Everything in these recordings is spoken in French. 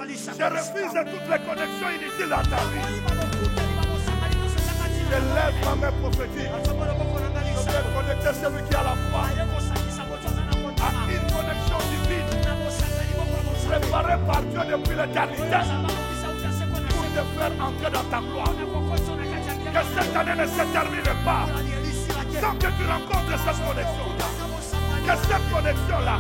Je refuse toutes les connexions inutiles dans ta vie. Je lève ma main prophétique. Je vais connecter celui qui a la foi à une connexion divine préparée par Dieu depuis l'éternité pour te faire entrer dans ta gloire. Que cette année ne se termine pas sans que tu rencontres cette connexion-là. Que cette connexion-là.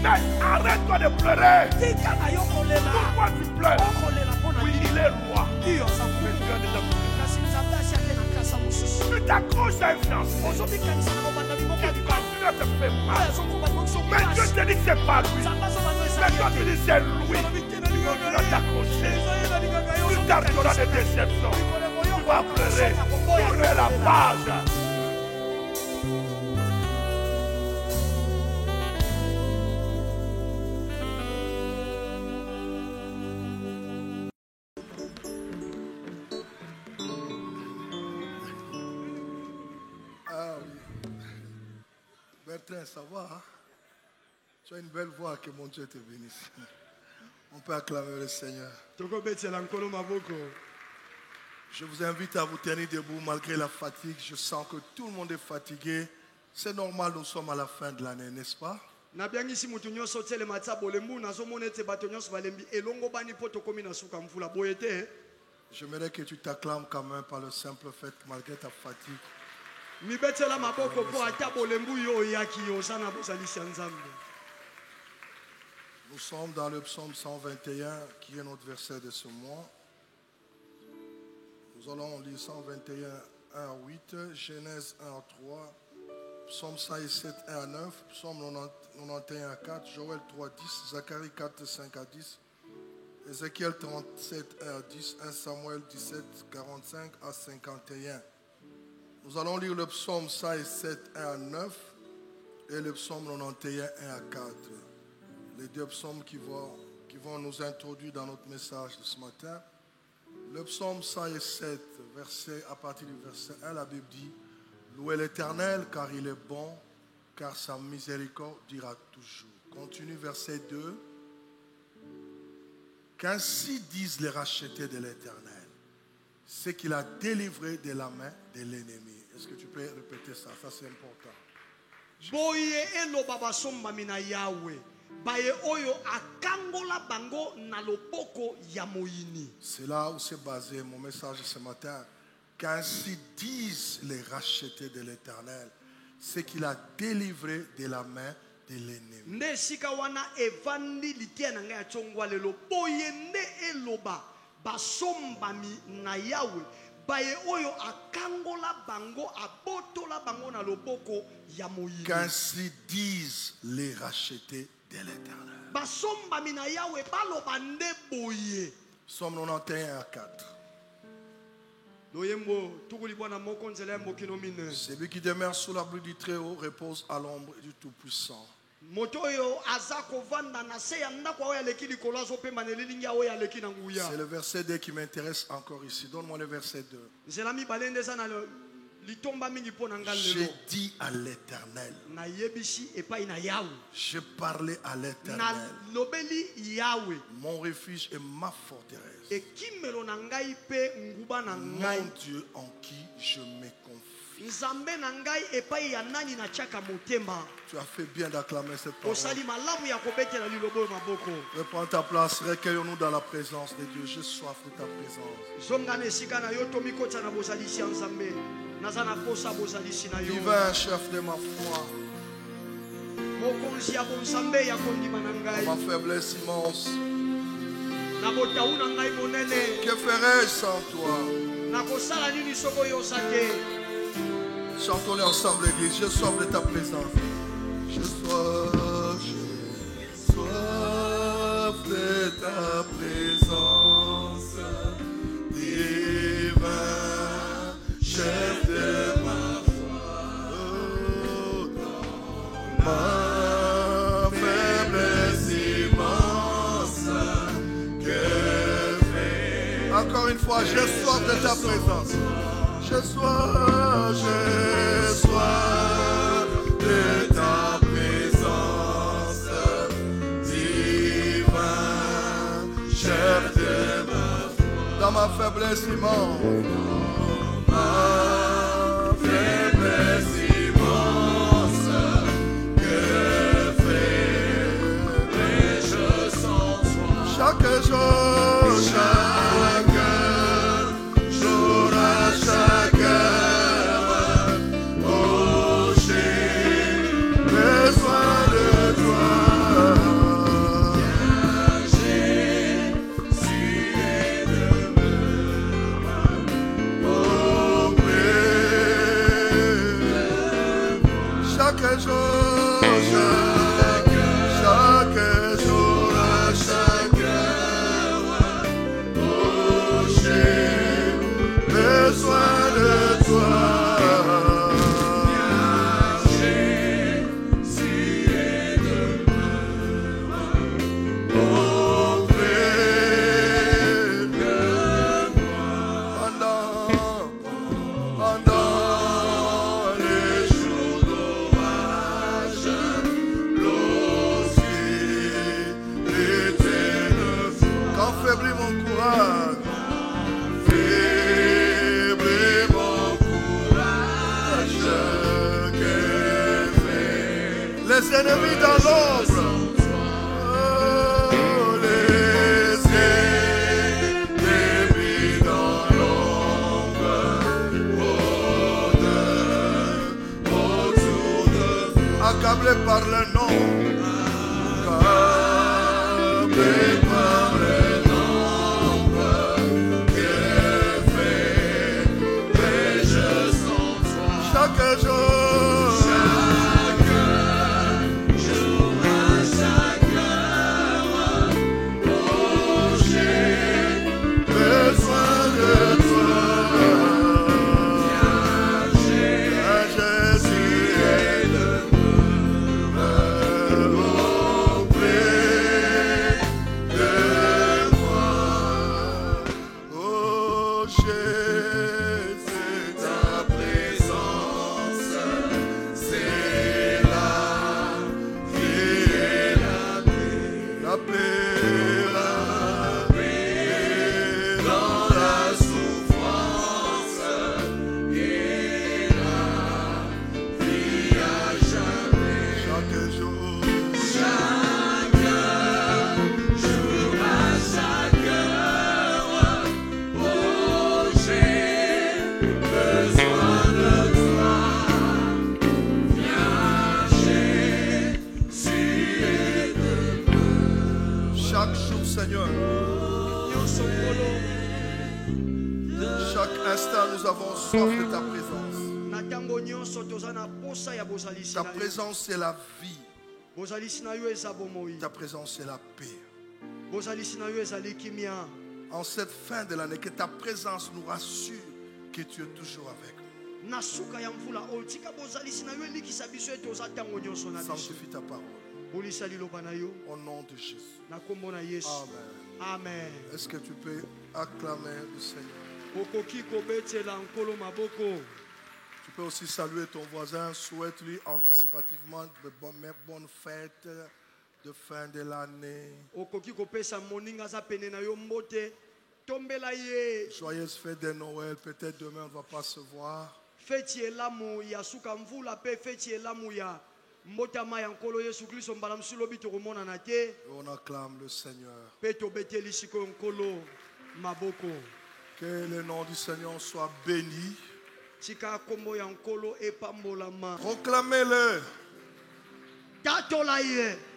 Mais arrête-toi de pleurer. Pourquoi tu pleures? Oui, il est roi. Tu t'accroches à un fiancé. Tu continues à te faire mal. Mais Dieu te dit que c'est pas lui. Mais toi tu dis c'est lui. Tu continues à t'accrocher. Tu t'arrêteras de déception. Tu vas pleurer. Tourner la page. Bertrand, ça va, hein? Tu as une belle voix, que mon Dieu te bénisse. On peut acclamer le Seigneur. Je vous invite à vous tenir debout malgré la fatigue. Je sens que tout le monde est fatigué. C'est normal, nous sommes à la fin de l'année, n'est-ce pas? J'aimerais que tu t'acclames quand même par le simple fait que malgré ta fatigue, nous sommes dans le psaume 121 qui est notre verset de ce mois. Nous allons lire 121, 1 à 8, Genèse 1 à 3, psaume 107, 1 à 9, psaume 91 à 4, Joël 3 à 10, Zacharie 4, 5 à 10, Ézéchiel 37, 1 à 10, 1 Samuel 17, 45 à 51. Nous allons lire le psaume 107, 1 à 9 et le psaume 91, 1 à 4. Les deux psaumes qui vont nous introduire dans notre message de ce matin. Le psaume 107, à partir du verset 1, la Bible dit « Louez l'Éternel car il est bon, car sa miséricorde dira toujours. » Continue verset 2. « Qu'ainsi disent les rachetés de l'Éternel, c'est qu'il a délivré de la main de l'ennemi. » Est-ce que tu peux répéter ça? Ça c'est important. C'est là où c'est basé mon message ce matin. Qu'ainsi disent les rachetés de l'Éternel, c'est qu'il a délivré de la main de l'ennemi. Qu'ainsi disent les rachetés de l'Éternel. Psaume 91 à 4. Celui qui demeure sous l'abri du Très-Haut repose à l'ombre du Tout-Puissant. C'est le verset 2 qui m'intéresse encore ici. Donne-moi le verset 2. J'ai dit à l'Éternel. J'ai parlé à l'Éternel. Mon refuge et ma forteresse. Mon Dieu en qui je me confie. Tu as fait bien d'acclamer cette parole. Reprends ta place, recueillons-nous dans la présence de Dieu. J'ai soif de ta présence. Divin chef de ma foi, ma faiblesse immense, que ferais-je sans toi? Chantons-les ensemble, l'église. Je soif de ta présence. Je soif de ta présence, divin chef de ma foi, ma faiblesse immense, que fais. Encore une fois, je soif de ta présence. Je sois ma faiblesse immense. Chaque jour à chaque heure, oh, j'ai besoin de toi. Jésus demeure, oh, chaque jour, chaque jour à chaque heure, oh, j'ai besoin de toi. Jésus demeure auprès de moi. Pendant les jours d'orage, l'obscurité ne fut quand faiblit mon courage. Les ennemis dans l'ombre, oh, les ennemis dans l'ombre, autour de nous, accablés par le nom, accablés par le nombre, greffés, mais je sens toi. Chaque jour. Chaque jour, Seigneur, chaque instant, nous avons soif de ta présence. Ta présence, c'est la vie. Ta présence, c'est la paix. En cette fin de l'année, que ta présence nous rassure que tu es toujours avec nous. Sanctifie ta parole. Au nom de Jésus. Amen. Amen. Est-ce que tu peux acclamer le Seigneur? Tu peux aussi saluer ton voisin. Souhaite-lui anticipativement de bonnes fêtes de fin de l'année. Joyeuse fête de Noël. Peut-être demain on ne va pas se voir. On acclame le Seigneur. Que le nom du Seigneur soit béni. Proclamez-le.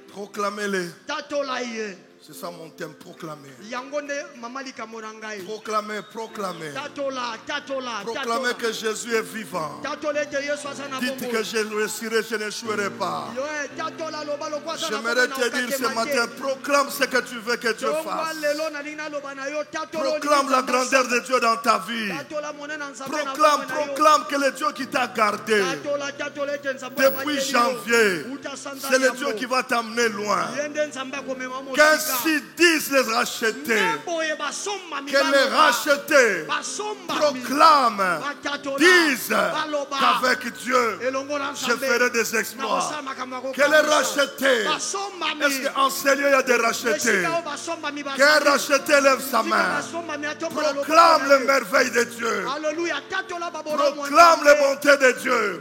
Proclamez-le. C'est ça mon thème, proclamer. Proclamer, proclamer. Proclamer que Jésus est vivant. Dites que je réussirai, je n'échouerai pas. J'aimerais te dire ce matin, proclame ce que tu veux que Dieu fasse. Proclame la grandeur de Dieu dans ta vie. Proclame que le Dieu qui t'a gardé depuis janvier, c'est le Dieu qui va t'amener loin. Qu'un Qu'ainsi disent les rachetés. Que les rachetés proclament, disent qu'avec Dieu, je ferai des exploits. Que les rachetés, est-ce qu'en ce lieu il y a des rachetés? Qu'un racheté lève sa main, proclame les merveilles de Dieu, proclame les bontés de Dieu.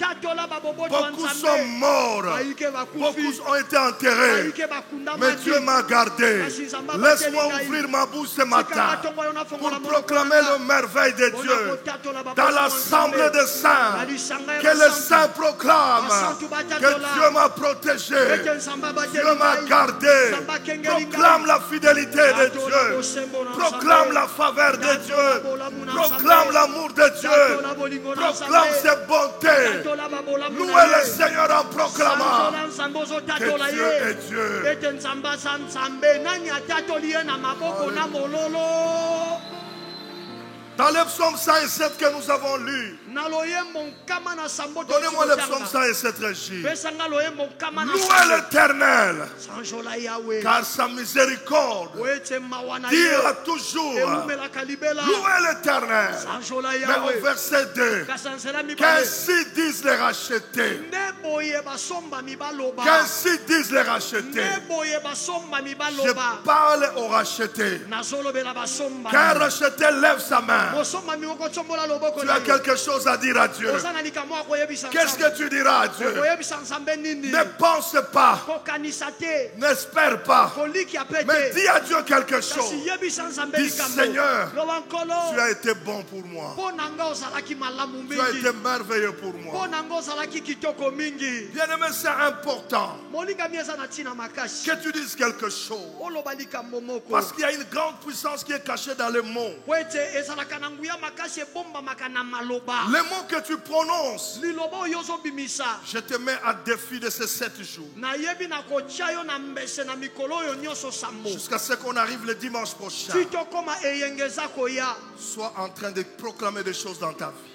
Beaucoup sont morts, beaucoup ont été enterrés, mais Dieu m'a gardé. Laisse-moi ouvrir ma bouche ce matin pour proclamer les merveilles de Dieu dans l'assemblée des saints. Que les saints proclament que Dieu m'a protégé, Dieu m'a gardé. Proclame la fidélité de Dieu, proclame la faveur de Dieu, proclame l'amour de Dieu, proclame ses bontés. Louez le Seigneur en proclamant que Dieu est Dieu. Dans le psaume 107 que nous avons lu, donnez-moi le psaume 107, Régie. Louez l'Éternel, car sa miséricorde dira toujours. Louez l'Éternel. Mais au verset 2, qu'ainsi disent les rachetés. Qu'ainsi disent les rachetés. Je parle aux rachetés. Qu'un racheté lève sa main. Tu as quelque chose à dire à Dieu. Qu'est-ce que tu diras à Dieu? Ne pense pas, n'espère pas, mais dis à Dieu quelque chose. Dis, Seigneur, tu as été bon pour moi. Tu as été merveilleux pour moi. Bien-aimé, c'est important que tu dises quelque chose. Parce qu'il y a une grande puissance qui est cachée dans les mots. Les mots que tu prononces, je te mets à défi de ces 7 jours. Jusqu'à ce qu'on arrive le dimanche prochain. Sois en train de proclamer des choses dans ta vie.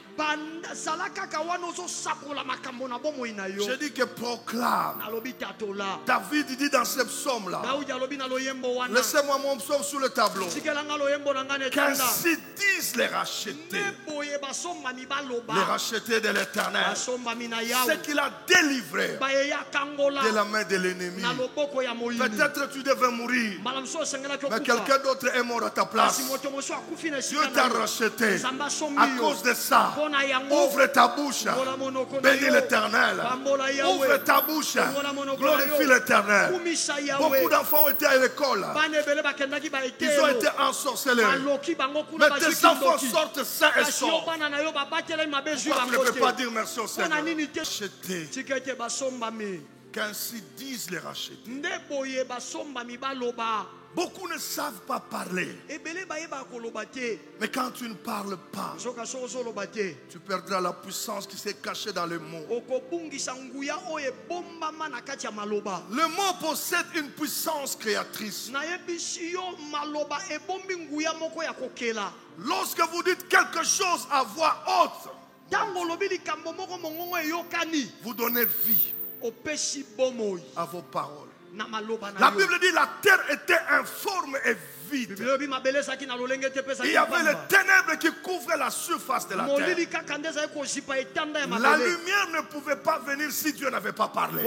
Je dis que proclame. David dit dans ce psaume-là, laissez-moi mon psaume sur le tableau. Qu'ainsi disent les rachetés. Les rachetés de l'Éternel. Ce qu'il a délivré de la main de l'ennemi. Peut-être tu devais mourir, mais quelqu'un d'autre est mort à ta place. Dieu t'a racheté. À cause de ça, ouvre ta bouche, bénis l'Éternel. Ouvre ta bouche, glorifie l'Éternel. Beaucoup d'enfants ont été à l'école. Ils ont été ensorcelés. Mais tes enfants sortent sains et saufs. Pourquoi tu ne peux pas dire merci au Seigneur? Rachetés. Qu'ainsi disent les rachetés. Beaucoup ne savent pas parler. Mais quand tu ne parles pas, tu perdras la puissance qui s'est cachée dans les mots. Le mot possède une puissance créatrice. Lorsque vous dites quelque chose à voix haute, vous donnez vie à vos paroles. La Bible dit la terre était informe et vide. Il y avait les ténèbres qui couvraient la surface de la terre. La lumière ne pouvait pas venir si Dieu n'avait pas parlé.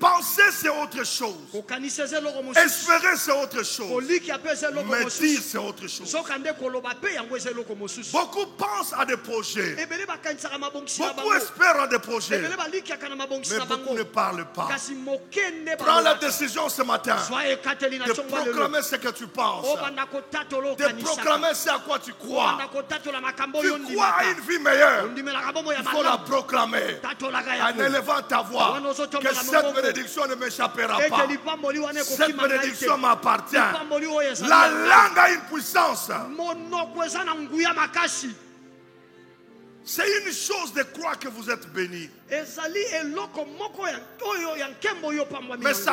Penser, c'est autre chose. Espérer, c'est autre chose. Mais dire, c'est autre chose. Beaucoup pensent à des projets. Beaucoup espèrent à des projets. Mais beaucoup ne parlent pas. Prends la décision ce matin de proclamer ce que tu penses, de proclamer ce à quoi tu crois. Tu crois à une vie meilleure, il faut la proclamer en élevant ta voix, que cette bénédiction ne m'échappera pas. Cette bénédiction m'appartient. La langue a une puissance. C'est une chose de croire que vous êtes bénis. Mais ça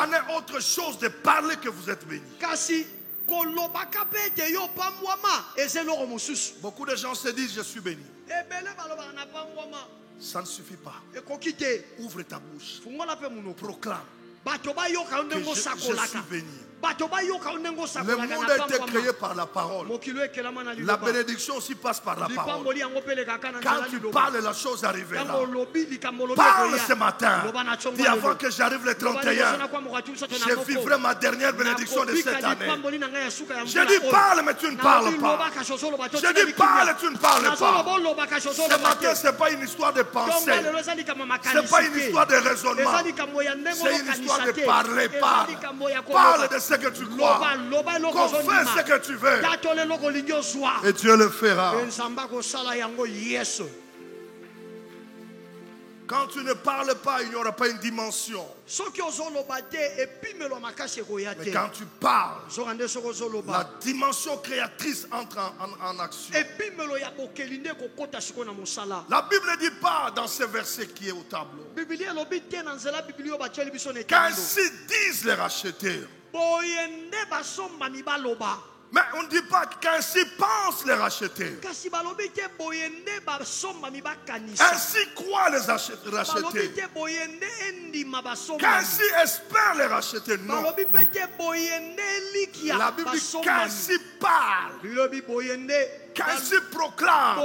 n'est autre chose de parler que vous êtes bénis. Beaucoup de gens se disent je suis béni. Ça ne suffit pas. Ouvre ta bouche. Proclame. que je suis béni. Le monde a été créé par la parole. La bénédiction aussi passe par la parole. Quand tu parles, la chose arrivera. Parle ce matin. Dis avant que j'arrive le 31, je vivrai ma dernière bénédiction de cette année. Je dis parle, mais tu ne parles pas. Je dis parle, tu ne parles pas. Ce matin, ce n'est pas une histoire de pensée. Ce n'est pas une histoire de raisonnement. C'est une histoire de parler. Parle de ce que tu crois. Confesse ce que tu veux. Et Dieu le fera. Quand tu ne parles pas, il n'y aura pas une dimension. Mais quand tu parles, la dimension créatrice entre en action. La Bible ne dit pas dans ce verset qui est au tableau. Qu'ainsi disent les racheteurs. Mais on ne dit pas qu'ainsi pensent les racheteurs. Ainsi croient les racheteurs. Qu'ainsi espèrent les racheteurs. Non. La Bible dit qu'ainsi parle. Qu'ainsi proclame.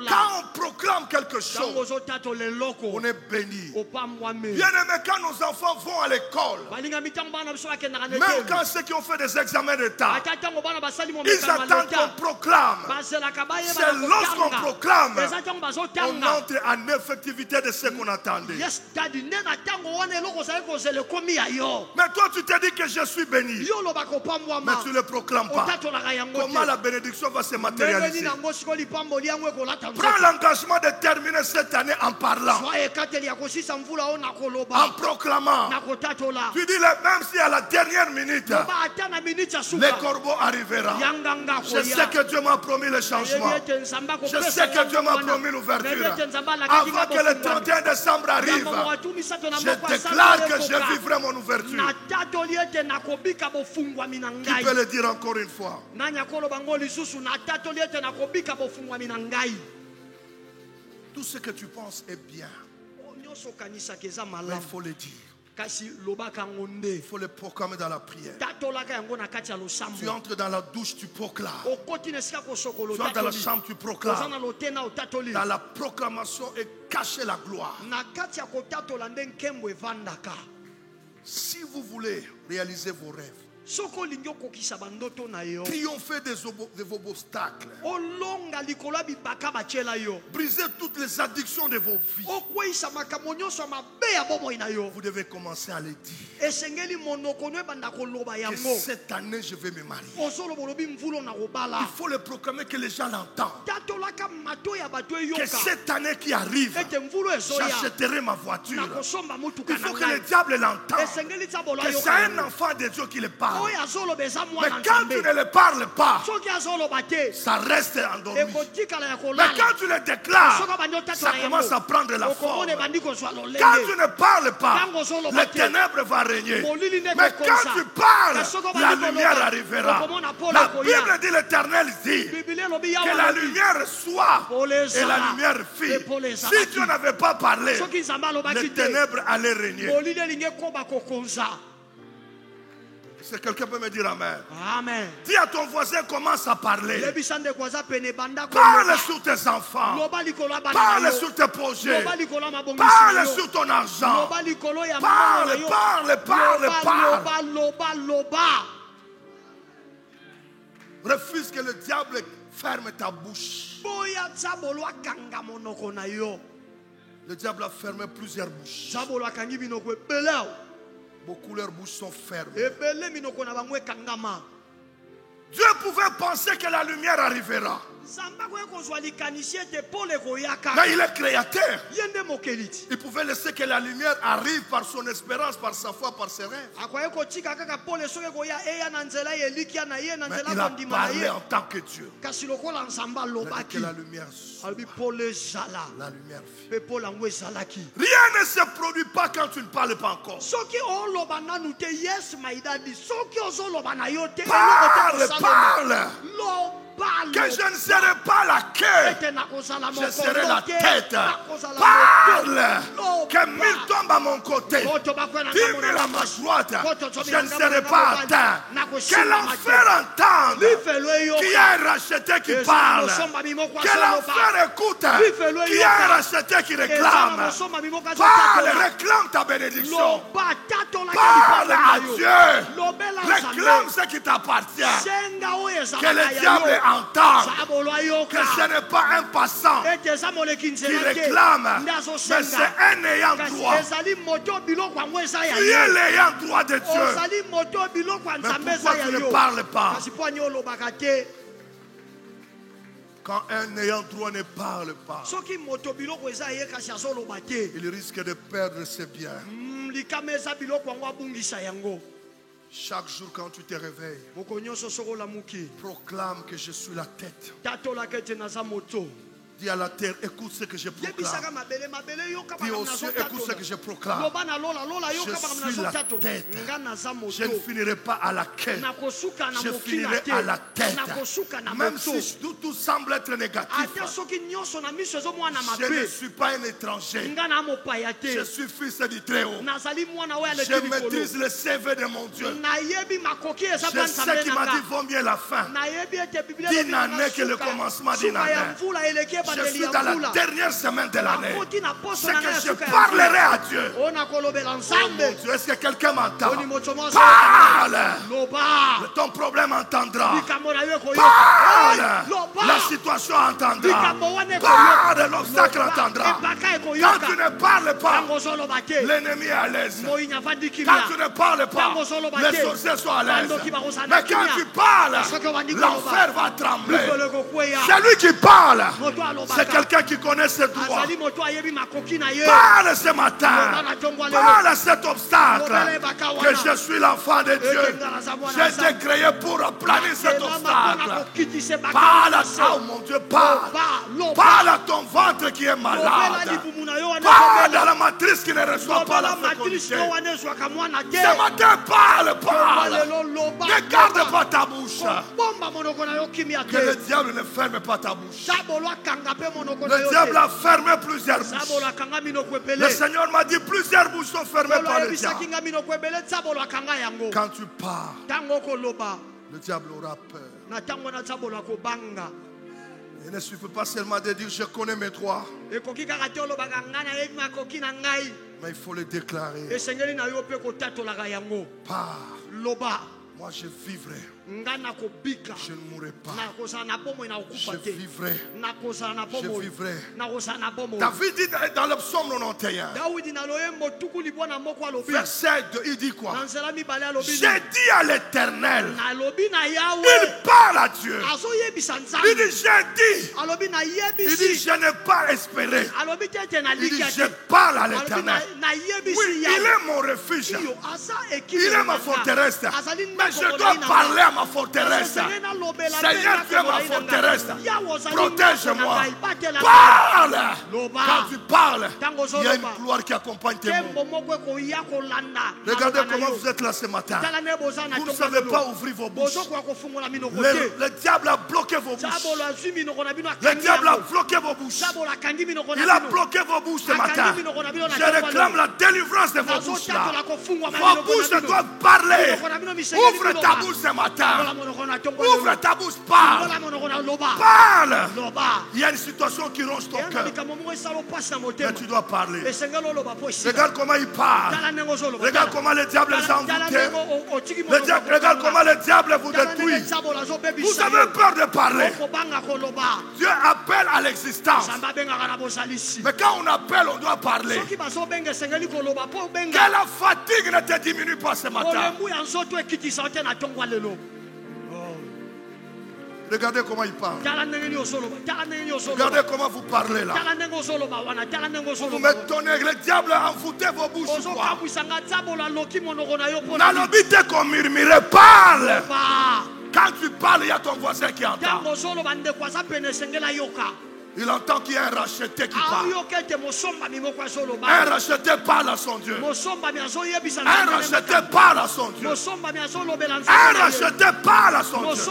Quand on proclame quelque chose, on est béni. Bien aimé, quand nos enfants vont à l'école, même quand ceux qui ont fait des examens d'État, ils attendent qu'on proclame. C'est lorsqu'on proclame, on entre en effectivité de ce qu'on attendait. Mais toi, tu te dis que je suis béni, mais tu ne le proclames pas. Comment la bénédiction va se matérialiser? Prends l'engagement de terminer cette année en parlant, en proclamant. Tu dis même si à la dernière minute les corbeaux arriveront, je sais que Dieu m'a promis le changement. Je sais que Dieu m'a promis l'ouverture. Avant que le 31 décembre arrive, je déclare que je vivrai mon ouverture. Qui peut le dire encore une fois? Tout ce que tu penses est bien, mais il faut le dire. Il faut le proclamer dans la prière. Tu entres dans la douche, tu proclames. Tu entres dans la chambre, tu proclames. Dans la proclamation est cachée la gloire. Si vous voulez réaliser vos rêves, triompher de vos obstacles, briser toutes les addictions de vos vies, vous devez commencer à le dire. Que cette année je vais me marier. Il faut le proclamer, que les gens l'entendent. Que cette année qui arrive, j'achèterai ma voiture. Il faut que le diable l'entende. Que c'est un enfant de Dieu qui le parle. Mais quand tu ne le parles pas, ça reste endormi. Mais quand tu le déclares, ça commence à prendre la forme. Quand tu ne parles pas, les ténèbres vont régner. Mais quand tu parles, la lumière arrivera. La Bible dit, l'Éternel dit que la lumière soit et la lumière fit. Si Dieu n'avait pas parlé, les ténèbres allaient régner. Si quelqu'un peut me dire amen. Amen. Dis à ton voisin, commence à parler. Parle sur tes enfants. Parle sur tes projets. Parle sur ton argent. Parle. Refuse que le diable ferme ta bouche. Le diable a fermé plusieurs bouches. Beaucoup leurs bouches sont fermées. Dieu pouvait penser que la lumière arrivera. Mais il est créateur. Il pouvait laisser que la lumière arrive par son espérance, par sa foi, par ses rêves. Mais il a parlé en tant que Dieu. Il a dit que la lumière soit. La lumière fit. Rien ne se produit pas quand tu ne parles pas encore. Parle. Que je ne serai pas la queue. Je serai la tête. Parle. Que 1000 tombent à mon côté. 10 000 à ma droite. Je ne serai pas atteint. Que l'enfer entende. Qui a racheté qui parle. Que l'enfer écoute. Qui a racheté qui réclame. Parle, réclame ta bénédiction. Parle à Dieu. Réclame ce qui t'appartient. Que le diable entende. Que ce n'est pas un passant qui réclame, mais c'est un ayant droit. Tu es l'ayant droit de Dieu. Mais pourquoi tu ne parles pas? Quand un ayant droit ne parle pas, il risque de perdre ses biens. Chaque jour quand tu te réveilles, proclame que je suis la tête. Dis à la terre, écoute ce que je proclame. Dis aux cieux, écoute ce que je proclame. Je suis la tête. Je ne finirai pas à la queue. Je finirai à la tête. Même si tout semble être négatif, je ne suis pas un étranger. Je suis fils du Très-Haut. Je maîtrise le CV de mon Dieu. Je sais qu'il m'a dit vaut mieux la fin d'une année que le commencement d'une année. Je suis dans la dernière semaine de l'année. C'est que je parlerai à Dieu. Oh mon Dieu, est-ce que quelqu'un m'entend? Parle. Ton problème entendra. Parle. La situation entendra. Parle. L'obstacle entendra. Quand tu ne parles pas, l'ennemi est à l'aise. Quand tu ne parles pas, les sorciers sont à l'aise. Mais quand tu parles, l'enfer va trembler. Celui qui parle, c'est quelqu'un qui connaît ses droits. Parle ce matin. Parle à cet obstacle. Que je suis l'enfant de Dieu. J'ai été créé pour aplanir cet obstacle. Parle à toi, oh mon Dieu, parle. Parle à ton ventre qui est malade. Parle à la matrice qui ne reçoit pas la fécondité. Ce matin, parle. Ne garde pas ta bouche. Que le diable ne ferme pas ta bouche. Le diable a fermé plusieurs bouches. Le Seigneur m'a dit plusieurs bouches sont fermées par le diable. Quand tu parles, le diable aura peur. Il ne suffit pas seulement de dire je connais mes droits, mais il faut le déclarer. Parle. Moi je vivrai. Je ne mourrai pas. Je vivrai. Je vivrai. David dit dans le psaume 91, verset 2, il dit quoi? J'ai dit à l'Éternel. Il parle à Dieu. Il dit j'ai dit. Il dit je n'ai pas espéré. Il dit je parle à l'Éternel. Oui, il est mon refuge. Il est ma forteresse. Mais je dois parler à ma forteresse. Seigneur, tu es ma forteresse. Protège-moi. Parle. Quand tu parles, il y a une gloire qui accompagne tes mots. Regardez comment vous êtes là ce matin. Vous ne savez pas ouvrir vos bouches. Le diable a bloqué vos bouches. Le diable a bloqué vos bouches. Il a bloqué vos bouches ce matin. Je réclame la délivrance de vos bouches là. Vos bouches doivent parler. Ouvre ta bouche ce matin. Ouvre ta bouche, parle. Parle. Il y a une situation qui ronge ton cœur. Mais tu dois parler. Regarde comment il parle. Regarde comment le diable les a envoûtés. Regarde comment le diable vous détruit. Vous avez peur de parler. Dieu appelle à l'existence. Mais quand on appelle, on doit parler. Que la fatigue ne te diminue pas ce matin. Regardez comment il parle. Regardez comment vous parlez là. Vous m'étonnez, le diable a envoûté vos bouches. N'alobite qu'on murmure, parle. Quand tu parles, il y a ton voisin qui entend. Il entend qu'il y a un racheté qui parle. Un racheté parle à son Dieu. Un racheté parle à son Dieu. Un racheté parle à son Dieu.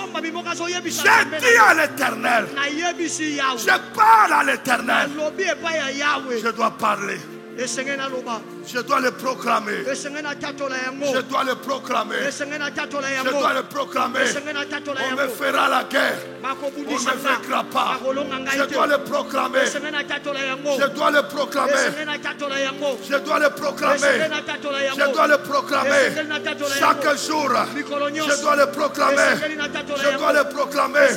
J'ai dit à l'Éternel. Je parle à l'Éternel. Je dois parler. Je dois le proclamer. Je dois le proclamer. Je dois le proclamer. On me fera la guerre. On me vaincra pas. Je dois le proclamer. Je dois le proclamer. Je dois le proclamer. Je dois le proclamer. Chaque jour, je dois le proclamer. Je dois le proclamer.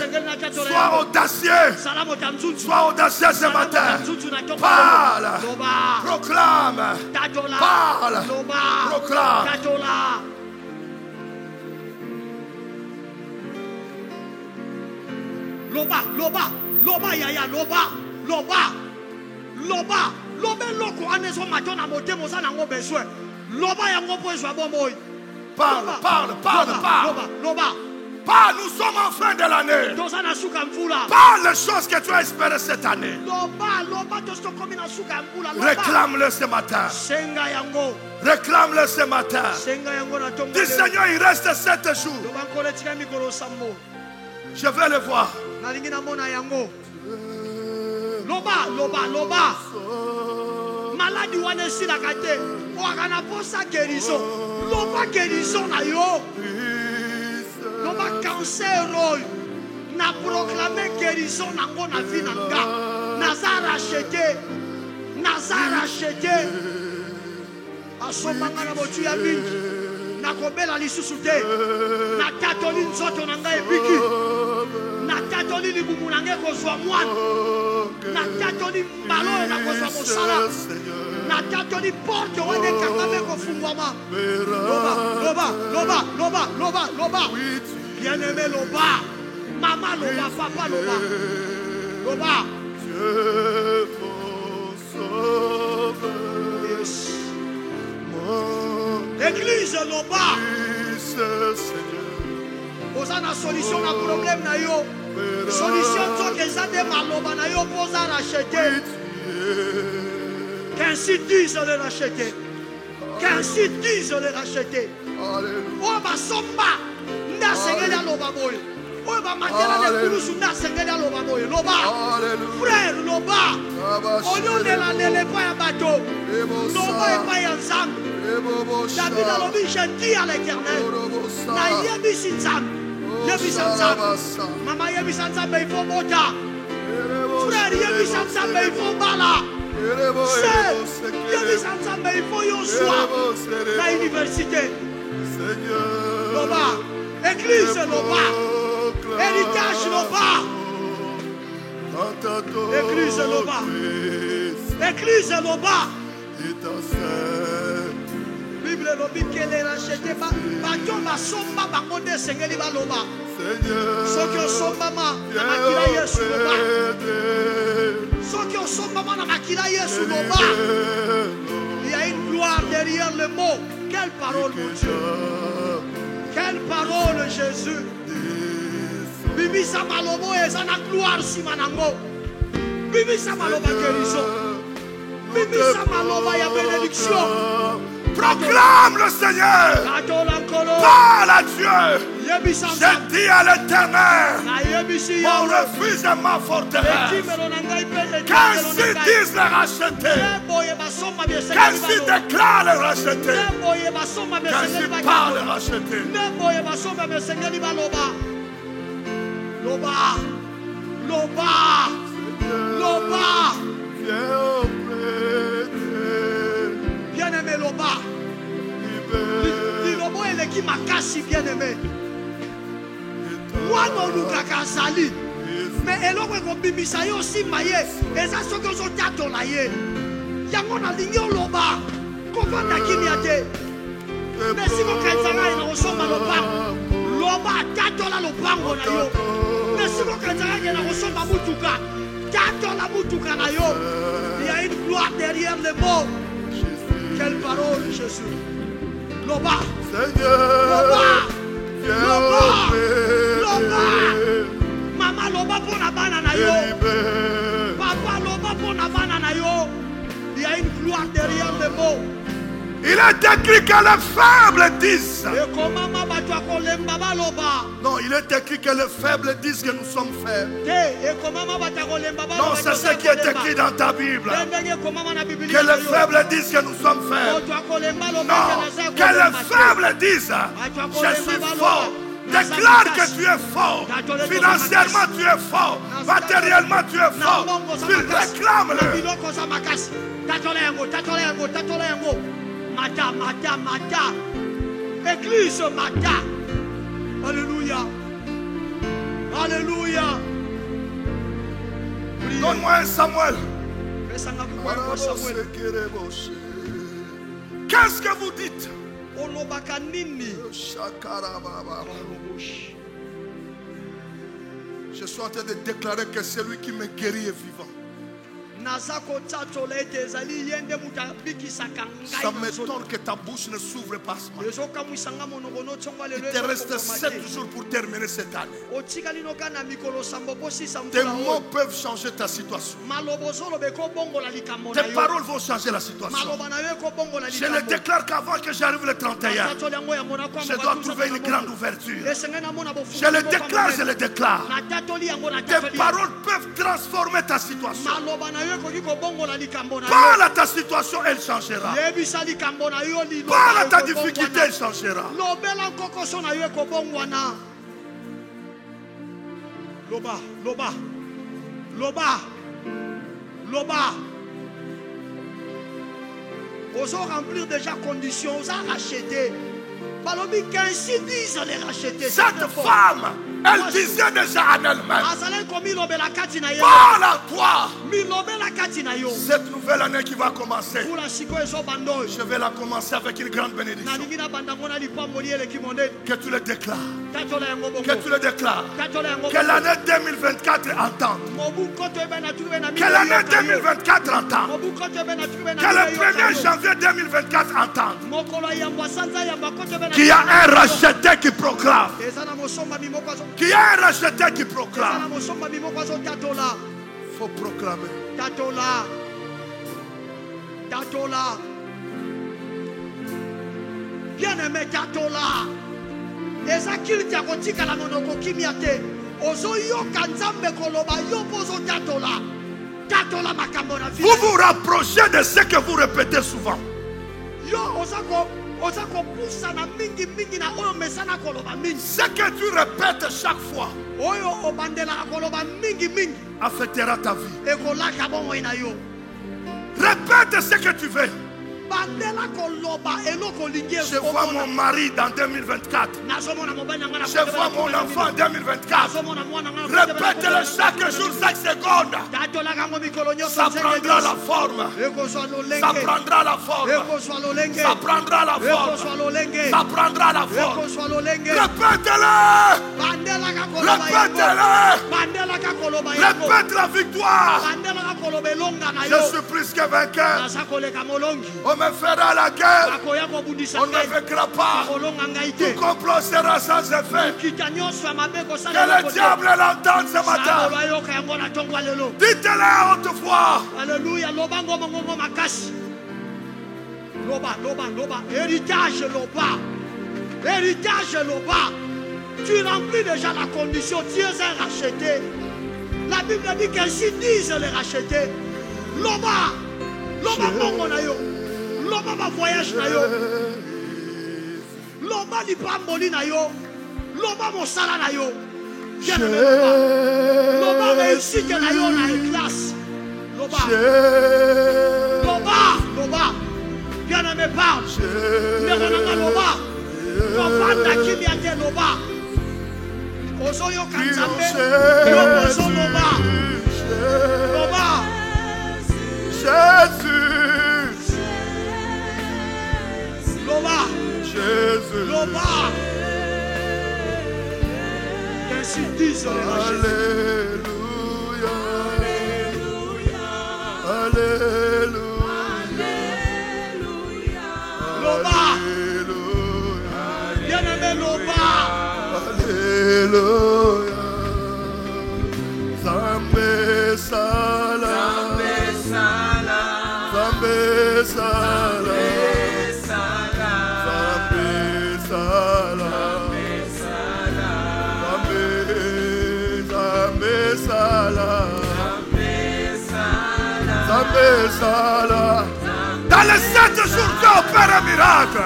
Sois audacieux. Sois audacieux ce matin. Parle. Proclame. Parle. Proclame. Loba yaya loba loko anezo matona motemo za nango besoin loba yango po ezwa bomoi. Parle. Parle, nous sommes en fin de l'année. Parle les choses que tu as espérées cette année. Réclame-le ce matin. Réclame-le ce matin. Dis Seigneur, il reste 7 jours. Je vais le voir. Loba. Maladi wana sila kate. Wakana posa guérison. Loba guérison na yo. Loba cancer roy. Na proclamer guérison nango na vie nanga. Nazara acheté. Asomanga na botu ya mingi. Na kobela lisusu te. Na tatoli nzoto nanga ebiki. Na tatoli libumu nanga kozwa mwana. Na tatoli mbalo na kozwa mosala. Na tatoli porte wane kakame kofungwama. Loba. Bien-aimé Loba. Maman Loba, papa Loba. Dieu mon sauveur. Yes. Église Loba. Posa na solution na problème na yo. Solution to que ça de maloba na yo posa racheter. Qu'ainsi disent de racheter. Alléluia. Oh ba somba. Nda sengela loba boy. Oh ba matela de kulusu nda sengela loba boy. Loba. Frère Loba. Onyo de la nele pa ya bato. Loba e pa ya nzambe. David a l'objet, je dis à l'Éternel, na yebisi nzambe. Maman yebisa nzambe, il faut mota. Frère yebisa nzambe, il faut bala. Sœur yebisa nzambe, il faut Yoshua. La université. Loba. Église Loba. Héritage Loba. Église Loba. Bible lobi qu'elle racheté ba tomba somba ba konde sengeli ba loba. Sokyo somba ma na makila Yesu loba. Sokyo somba ma na makila Yesu loba. Il y a une gloire derrière le mot. Quelle parole mon Dieu. Quelle parole Jésus. Bibi sa malobo et sa na gloire si manango. Bibi sa maloba guérison. Bibi sa maloba ya bénédiction. Proclame le Seigneur. Parle à Dieu. Je dis à l'Éternel, mon refuge est ma forteresse. Qu'ainsi disent les rachetés. Qu'ainsi déclare les rachetés. Qu'ainsi parle les rachetés. Loba. Bien-aimé Loba. Loba est qui m'a cassé bien-aimé. Moi non nous kakazali. Mais eloko ko bimisa yo si maye. Eza soko zo tato na ye. Yango na linyo Loba. Ko vanda kimiate. Mais si ko kanzanga ina osoma Loba. Loba tato la lopango na yo. Mais si ko kanzanga ina osoma mutuka. Tato la mutuka na yo. Il y a une gloire derrière les mots. Quelle parole, Jésus. Loba. Loba. Maman Loba pour la banane. a une gloire derrière le mot. Il est écrit que les faibles disent. Non, il est écrit que les faibles disent que nous sommes faibles. Non, c'est ce qui est écrit dans ta Bible. Que les faibles disent que nous sommes faibles. Non, que les faibles disent je suis fort. Déclare que tu es fort. Financièrement, tu es fort. Matériellement, tu es fort. Tu réclames-le. Mata. Église Mata. Alléluia. Alléluia. Donne-moi un Samuel. Qu'est-ce que vous dites? Je suis en train de déclarer que celui qui me guérit est vivant. Ça m'étonne que ta bouche ne s'ouvre pas ce matin. Il te reste 7 jours pour terminer cette année. Tes mots peuvent changer ta situation. Tes paroles vont changer la situation. Je le déclare qu'avant que j'arrive le 31, je dois trouver une grande ouverture. Je le déclare. Tes paroles peuvent transformer ta situation. Parle à ta situation, elle changera. Parle à ta difficulté, elle changera. Loba. Osons remplir déjà conditions, osons racheter. Balobi qu'ainsi disent les racheter. Cette femme, elle disait déjà en elle-même. Parle à toi. Cette nouvelle année qui va commencer, je vais la commencer avec une grande bénédiction. Que tu le déclares. Que tu le déclares. Que l'année 2024 entende. Que l'année 2024 entende. Que le 1er janvier 2024 entende. Qu'il y a un racheté qui proclame. Qu'il y a un racheté qui proclame. Il faut proclamer. Tatola. Bien-aimé Tatola. Ezakil Tiakotika la monoko kimiate. Ozo yo kanzambe koloba yo pozo Tatola. Tatola makamona. Vous vous rapprochez de ce que vous répétez souvent. Yo ozako ce que tu répètes chaque fois affectera ta vie. Répète ce que tu veux. Je vois mon mari dans 2024. Je vois mon enfant en 2024. Répète-le chaque jour, chaque seconde. Ça prendra la forme. Ça prendra la forme. Ça prendra la forme. Ça prendra la forme. Répète-le. Répète-le. Répète la victoire. Je suis plus que vainqueur. On me fera la guerre. On ne vaincra pas. Tout complot sera sans effet. Que le diable l'entende ce matin. Dites-le à haute voix. Alléluia. Loba. Héritage Loba. Tu remplis déjà la condition. Tu es un racheté. La Bible dit qu'ainsi disent les rachetés. Loba mongo na yo. Loba ma voyage na yo. Loba li pamboli na yo. Loba mo sala na yo. Loba réussite na yo na classe. Loba. Bien-aimé parle. Loba. Loba takimiate Loba. Ozo yo kanzambe. Ozo Loba. Jésus. Loba. Jésus. Loba. Ainsi disent les Alléluia. Alléluia. Loba. Bien-aimé Loba. Alléluia. Zambe sala. Zambe Dans les 7 jours, Dieu opère un miracle.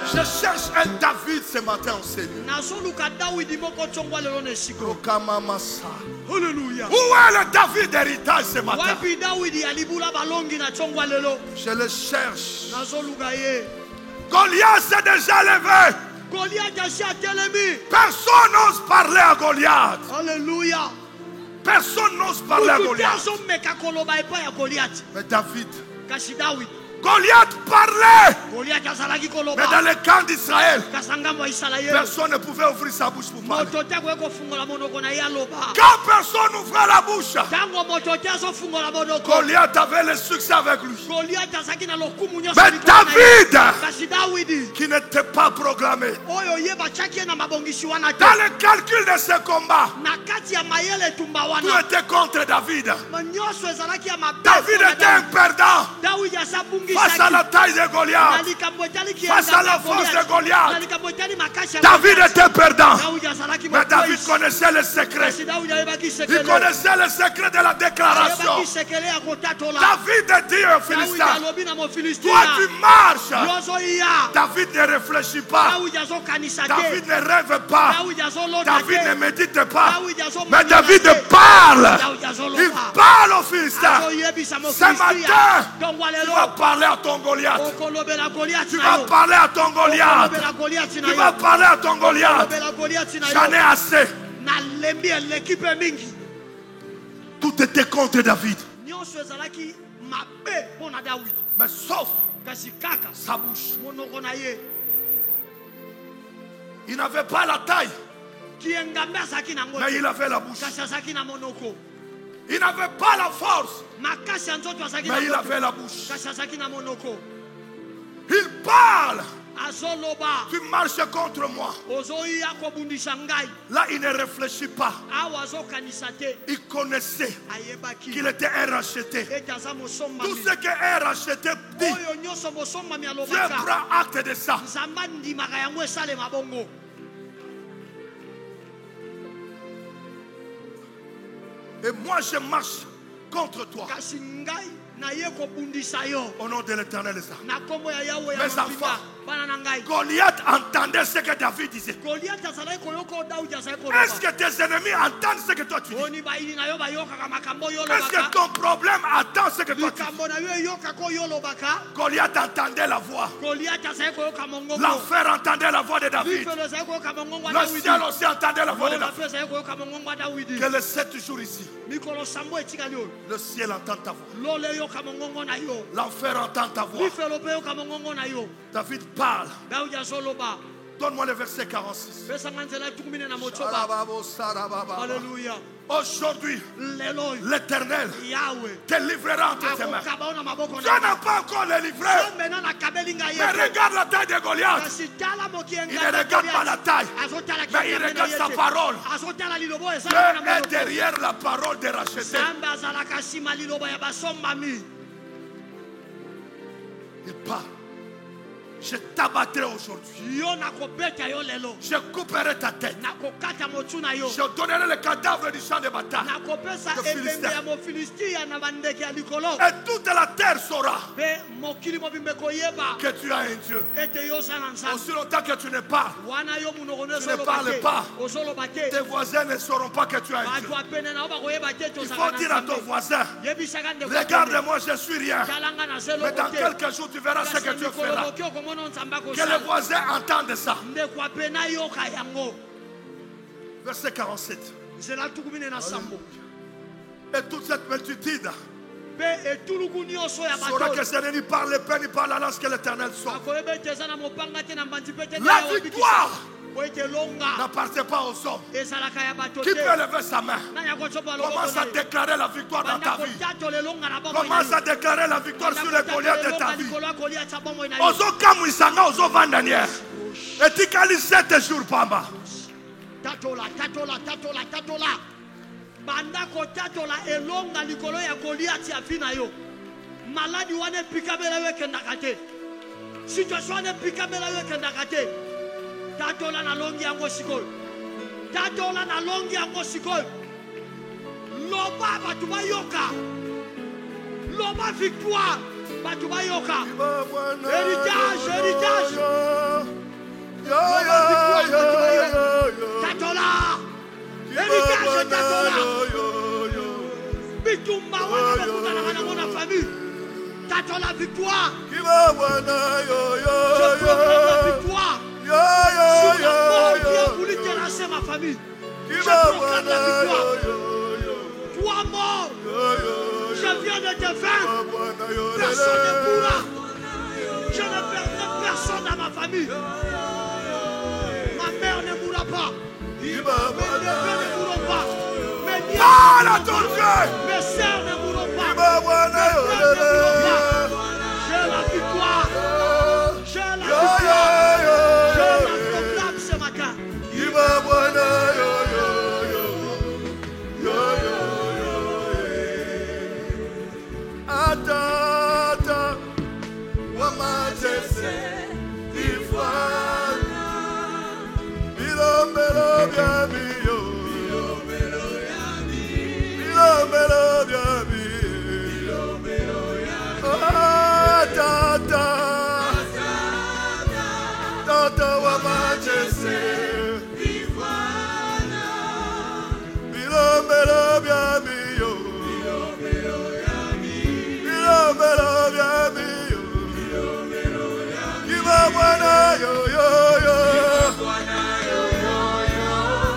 Je cherche un David ce matin au Seigneur. Alléluia. Où est le David d'héritage ce matin? Je le cherche. Goliath s'est déjà levé. Personne n'ose parler à Goliath. Alléluia. Personne n'ose parler à Goliath. Mais David, Goliath parlait. Mais dans le camp d'Israël, personne ne pouvait ouvrir sa bouche pour parler. Quand personne ouvrait la bouche, Goliath avait le succès avec lui. Mais David, qui n'était pas programmé, dans le calcul de ce combat, tout était contre David. David était un perdant face à la taille de Goliath, face à la force de Goliath. David était perdant, mais David connaissait le secret. Il connaissait le secret de la déclaration. David dit aux Philistins, toi tu marches. David ne réfléchit pas, David ne rêve pas, David ne médite pas, mais David parle. Il parle aux Philistins. Ce matin, tu vas parler à ton Goliath. Tu vas parler à ton Goliath. Tu vas parler à ton Goliath. J'en ai assez. Tout était contre David. Mais sauf sa bouche. Il n'avait pas la taille, mais il avait la bouche. Il n'avait pas la force, mais il avait la bouche. Il parle. Tu marches contre moi. Là, il ne réfléchit pas. Il connaissait qu'il était un racheté. Tout ce qu'un racheté dit, Dieu prend acte de ça. Et moi, je marche contre toi. Au nom de l'Éternel, mes enfants, Goliath entendait ce que David disait. Est-ce que tes ennemis entendent ce que toi tu dis? Est-ce que ton problème attend ce que toi tu dis? Goliath entendait la voix. L'enfer entendait la voix de David. Le ciel aussi entendait la voix de David. Que les 7 jours ici, le ciel entend ta voix. L'enfer entend ta voix. David parle. Donne-moi le verset 46. Alléluia. Aujourd'hui, l'Éternel te livrera entre tes mains. Tu n'as pas encore le livré. Mais regarde la taille de Goliath. Il ne regarde pas la taille, mais il regarde sa parole. Dieu est derrière la parole de racheter. Il parle. Je t'abattrai aujourd'hui. Je couperai ta tête. Je donnerai le cadavre du champ de bataille de Philistin. Et toute la terre saura que tu as un Dieu. Aussi longtemps que tu ne parles, tu ne parles pas, tes voisins ne sauront pas que tu as un Dieu. Il faut dire à ton voisin, regarde-moi, je suis rien. Mais dans quelques jours, tu verras ce que tu feras. Que les voisins entendent ça. Verset 47. Et toute cette multitude saura que ce n'est ni par l'épée ni par la lance que l'Éternel sauve. La victoire n'appartient pas aux hommes. Qui peut lever sa main? Commence à déclarer la victoire dans ta vie. Commence à déclarer la victoire sur les Goliaths de ta vie. Ozo kamuisanga ozo vandanière. Et tikali 7 jours pamba. Tatola. Banda ko tatola elonga likolo ya Goliath ya fina yo. Maladi wane pikabela weke ndakate. Situation ne pikabela weke ndakate. Tatola na longi yango sikol. Tatola na longi yango sikol. Loba batuba yoka. Loba victoire batuba yoka. Héritage. Tatola. Héritage Tatola. Bitumba wana mekutana na famille. Tatola victoire. Je proclame la victoire. Sur la mort qui a voulu terrasser ma famille. Je proclame la victoire. Toi mort, je viens de te vaincre. Personne ne pourra. Je ne perdrai personne dans ma famille. Ma mère ne mourra pas. Mes neveux ne mourront pas. Mes nièces, mes sœurs ne mourront pas. Mes frères ne mourront pas. J'ai la victoire. J'ai la victoire. Je la proclame ce matin.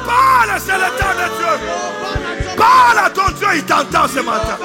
Parle, c'est le temps de Dieu. Parle à ton Dieu, il t'entend ce matin.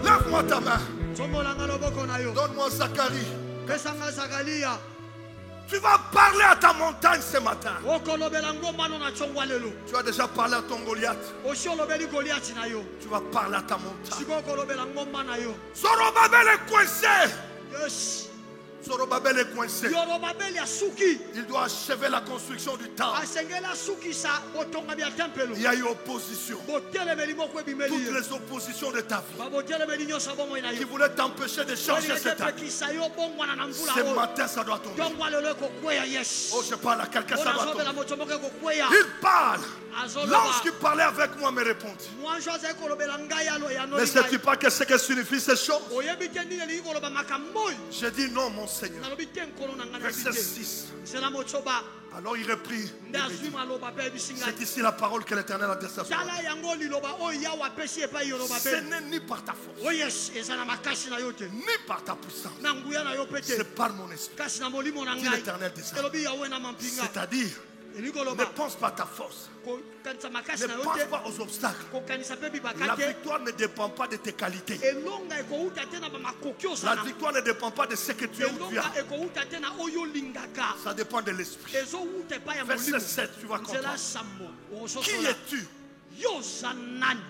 Lève-moi ta main. Donne-moi Zacharie. Tu vas parler à ta montagne ce matin. okolobela ngomba no na chongwa lelo Tu as déjà parlé à ton Goliath. oshi olobeli Goliath na yo Tu vas parler à ta montagne. siko okolobela ngomba na yo Zorobabel est coincé. yes Zorobabel est coincé. Yorobabeli asuki Il doit achever la construction du temple. asengela asukisa botonga bya tempelo Il y a eu opposition. botelemeli moko ebimeli Toutes ye les oppositions de ta vie babotelemeli nyonso bomoi na qui yo voulaient t'empêcher de changer cette année. epekisa yo bongwana na mvula Ce oyo matin, ça doit tomber. tongwa lelo ekokweya yes Oh, je parle à quelqu'un, ça doit onazobela tomber. moto moko ekokweya Il parle. azoloba L'ange qui parlait avec moi me répondit. mwanjo azali kolobela ngai alo Ne yanoli sais-tu pas que ce que signifie ces choses? oyebi te nini elingi koloba makambo oyo J'ai dit non, mon Seigneur. nalobi te nkolo na ngai nayebi Verset te 6. nzela motoba Alors il reprit. nde azwi maloba mpe ayebisi ngai C'est ici la parole que l'Éternel a adressée à son tala peuple. yango liloba oyo yawe apesi epai yoloba Ce mpe n'est ni par ta force, o yes eza na makasi na yo te ni par ta puissance. na nguya na yo mpe te C'est par mon esprit. kasi na molimo na Dit ngai l'Éternel des armées. elobi yawe na mampinga C'est-à-dire, elingi ne koloba pense pas à ta force. kokanisa Ne makasi na yo pense te pas aux obstacles. kokanisa mpe La bibaka te victoire ne dépend pas de tes qualités. elonga ekouta te na bamakoki La ozala victoire ne dépend pas de ce que tu es ou tu elonga as. ekouta te na oyo olingaka Ça dépend de l'esprit. ezowuta epai ya Verset molimo 7, tu vas nzela comprendre. sambo Qui okososola es-tu? yo oza nani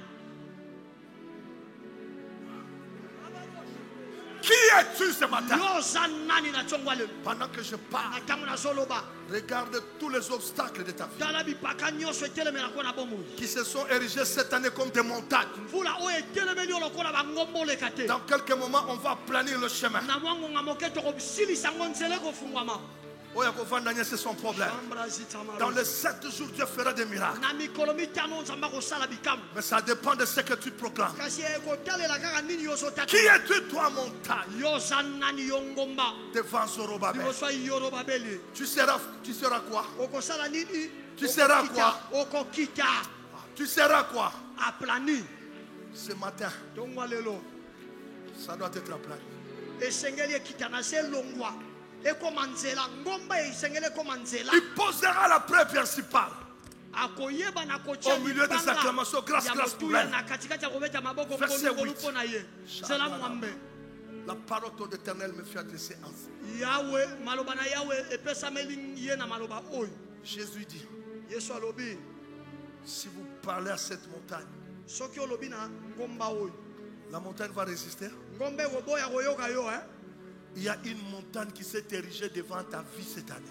Qui es-tu ce matin? yo oza nani na ntongo ya lelo Pendant que je parle, na ntango nazoloba regarde tous les obstacles de ta vie tala bipaka nyonso etelemelako na bomoi qui se sont érigés cette année comme des montagnes. mvula oyo etelemeli yo lokola bangomba oleka te Dans quelques moments, on va planir le chemin. na mwa ngonga moke tokosilisa yango nzela ekofungwama Oya Kovandanya, c'est son problème. Chambra zitama Dans les 7 jours, Dieu fera des miracles. na mikolo mitano nzambe akosala bikambo Mais ça dépend de ce que tu proclames. kasi ekotalela kaka nini yo Qui ozotata es-tu, toi, montagne? yo oza nani yo ngomba Devant Zorobabel. liboso ya yorobabeli Tu seras quoi? okosala nini Tu seras Okokita, quoi? okokita Tu seras quoi? aplani Ce matin, tongwa lelo ça doit être aplani. esengeli ekita na se elongwa ekoma nzela ngomba esengeli ekoma nzela Il posera la preuve principale. akoyeba na kotia Au milieu des acclamations, grâce, grâce pour elle. na katikati ya kobeta maboko Verset ngolu 8. mpo na ye nzela mwambe La parole de l'Éternel me fait adresser ainsi. yawe maloba na yawe epesameli ye na maloba oyo Jésus dit, yesu alobi si vous parlez à cette montagne, soki olobi na ngomba oyo la montagne va résister. ngomba ekoboya koyoka yo Il y a une montagne qui s'est érigée devant ta vie cette année.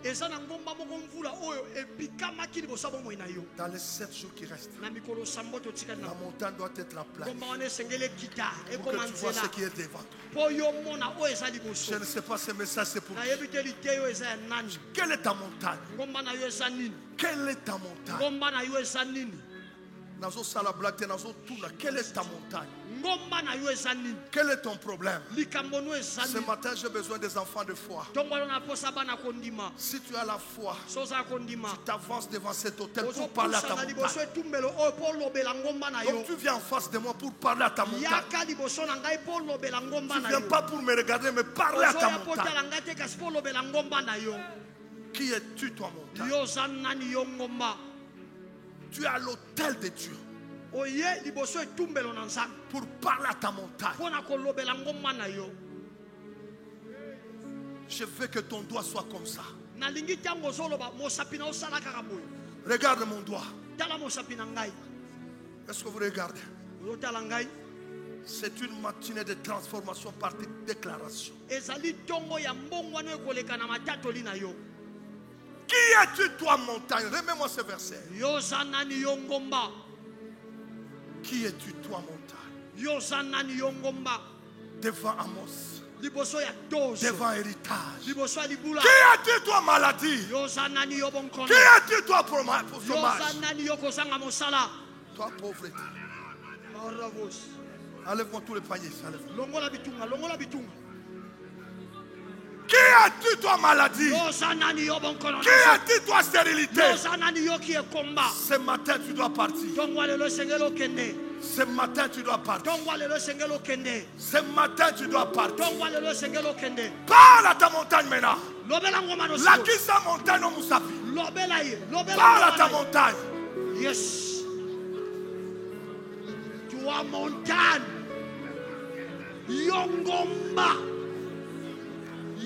eza na ngomba moko mvula oyo epikamaki liboso ya bomoi na yo Dans les 7 jours qui restent, na mikolo sambo totikali la na montagne doit être aplanie ngomba wana esengeli ekita pour ekoma que tu vois nzela ce qui est devant toi. mpo yo mona oyo eza liboso Je ne sais pas ce message, c'est pour qui. nayebi te liteyo eza ya nani Quelle est ta montagne? ngomba na yo eza nini Quelle est ta montagne? ngomba na yo eza nini Nazo Salablaté, Nazo Tula, quelle est ta montagne? ngomba na yo eza nini Quel est ton problème? likambo no eza Ce nini matin, j'ai besoin des enfants de foi. ntongo wana naposa bana kondima Si tu as la foi, so ozala kondima t'avances devant cet hôtel pour parler à ta ozopusana liboso montagne. etumbelo oyo mpo olobela ngomba na yo Donc tu viens en face de moi pour parler à ta montagne. yaka liboso na ngai mpo olobela ngomba Tu na ne viens yo pas pour me regarder, mais parler à ta ozoya mpo montagne. otala ngai te kasi mpo olobela ngomba na yo Qui es-tu, toi, montagne? yo oza nani yo ngomba Tu es à l'hôtel de Dieu oye liboso etumbelo na nzambe pour parler à ta montagne. mpo na kolobela ngomba na yo Je veux que ton doigt soit comme ça. nalingi ntango ozoloba mosapi na osala kaka boye Regarde mon doigt. tala mosapi na ngai Est-ce que vous regardez? ozotala ngai C'est une matinée de transformation par tes déclarations. ezali ntongo ya mbongwana ekoleka na matatoli na yo Qui es-tu, toi, montagne? Remets-moi ce verset. yo oza nani yo ngomba Qui es-tu, toi, montagne? yo oza nani yo ngomba Devant Amos, liboso ya dozo devant héritage. liboso ya libula Qui es-tu, toi, maladie? yo oza nani yo bonkono Qui es-tu, toi, pour yo oza chômage? nani yo kozanga mosala Toi, pauvreté. Oravos. Enlève-moi tous les paniers. Enlève. longola bitunga longola bitunga Qui es-tu, toi, maladie? yo oza nani yo bonkono Qui es-tu, toi, stérilité? yo oza nani yo ki ekomba Ce matin, tu dois partir. ntongo ya lelo esengeli okende Ce matin, tu dois partir. ntongo ya lelo esengeli okende Ce matin, tu dois partir. ntongo ya lelo esengeli okende Parle à ta montagne maintenant. lobela ngoma no La qui sa montagne au Moussapi. lobela ye lobela Parle à ngoma ta na ye. montagne. Yes. Toi montagne. Yongomba.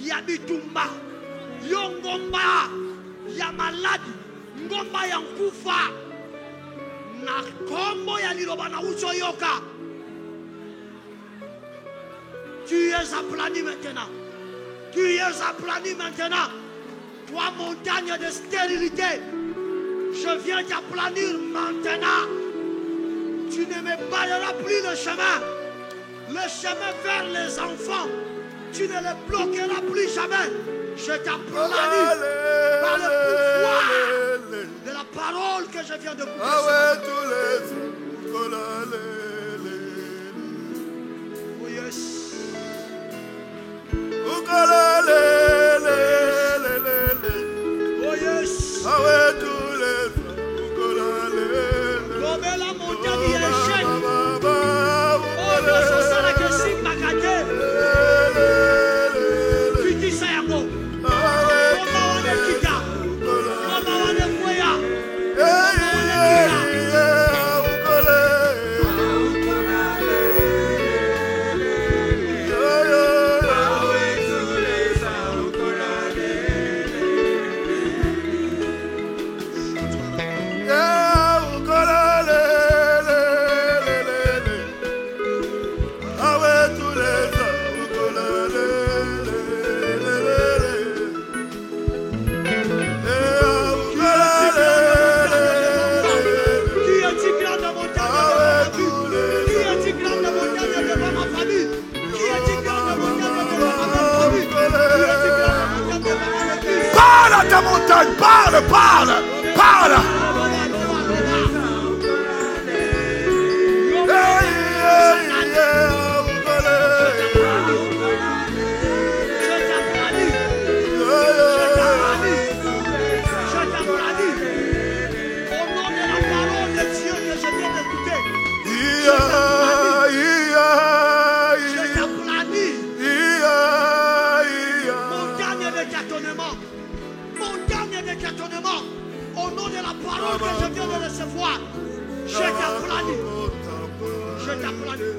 Yabitumba. Yo ngomba ya maladi, ngomba ya nkufa. Na kombo ya liloba na uso yoka. Tu es aplani maintenant. Tu es aplani maintenant. Toi, montagne de stérilité, je viens t'aplanir maintenant. Tu ne me balayeras plus le chemin vers les enfants. Tu ne les bloqueras plus jamais. Je t'aplanis par le pouvoir de la parole que je viens de vous dire. Oh yes. Oh yes. Comme la montagne est échec. Oh Dieu, ça sera que si magate. Tu dis ça à moi. Comment on est kita? Comment on est foya? Ta montagne, parle. Au nom de la parole que je viens de recevoir, je t'applaudis. Je t'applaudis.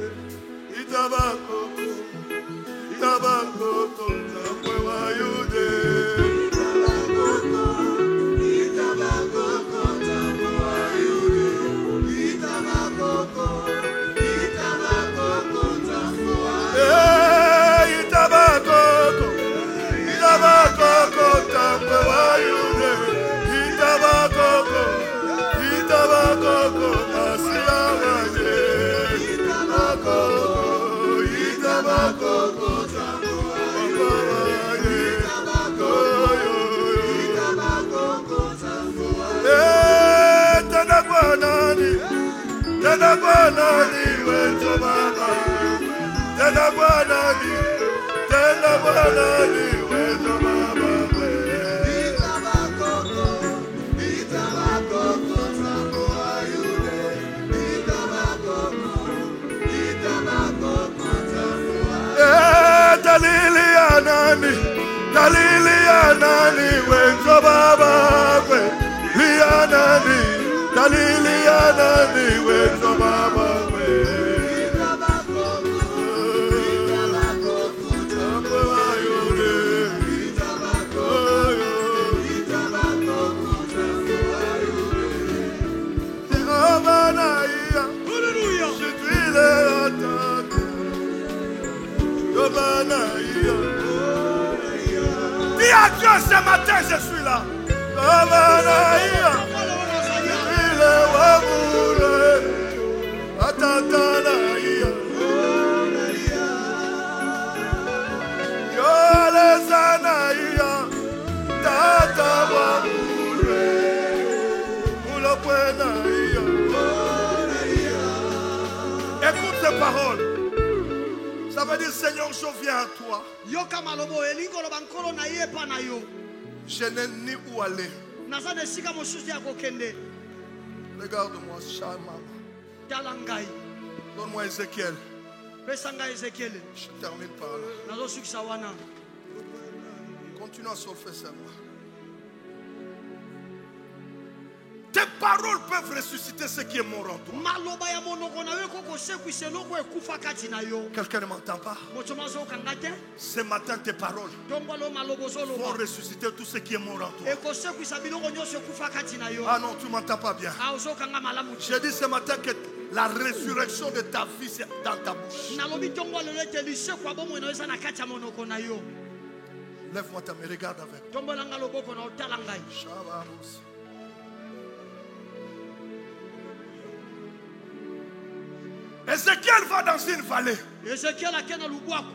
Dis à Dieu ce matin, je suis là. Écoute ces paroles. Ça veut dire, Seigneur, je viens à toi. Je n'ai ni où aller. Regarde-moi, Shama. Donne-moi Ézéchiel. Je termine par là. Continue à souffler seulement. Tes paroles peuvent ressusciter ce qui est mort en toi. maloba ya monoko na yo ekokosekwisa eloko ekufa kati na yo. Quelqu'un ne m'entend pas? Moto mazo okanga te. Ce matin, tes paroles Ntongo lo maloba vont ozoloba ressusciter tout ce qui est mort en toi. ekosekwisa biloko nyonso ekufa kati na yo. Ah non, tu ne m'entends pas bien. Ozokanga malamu te. J'ai dit ce matin que la résurrection de ta vie, c'est dans ta bouche. nalobi ntongo lelo ete lisekwa bomoi na yo eza na kati ya monoko na yo. Lève-moi ta main, regarde avec. tombolanga loboko na otala ngai. Shabarus. Ézéchiel va dans une vallée ezekiel ake na lubwaku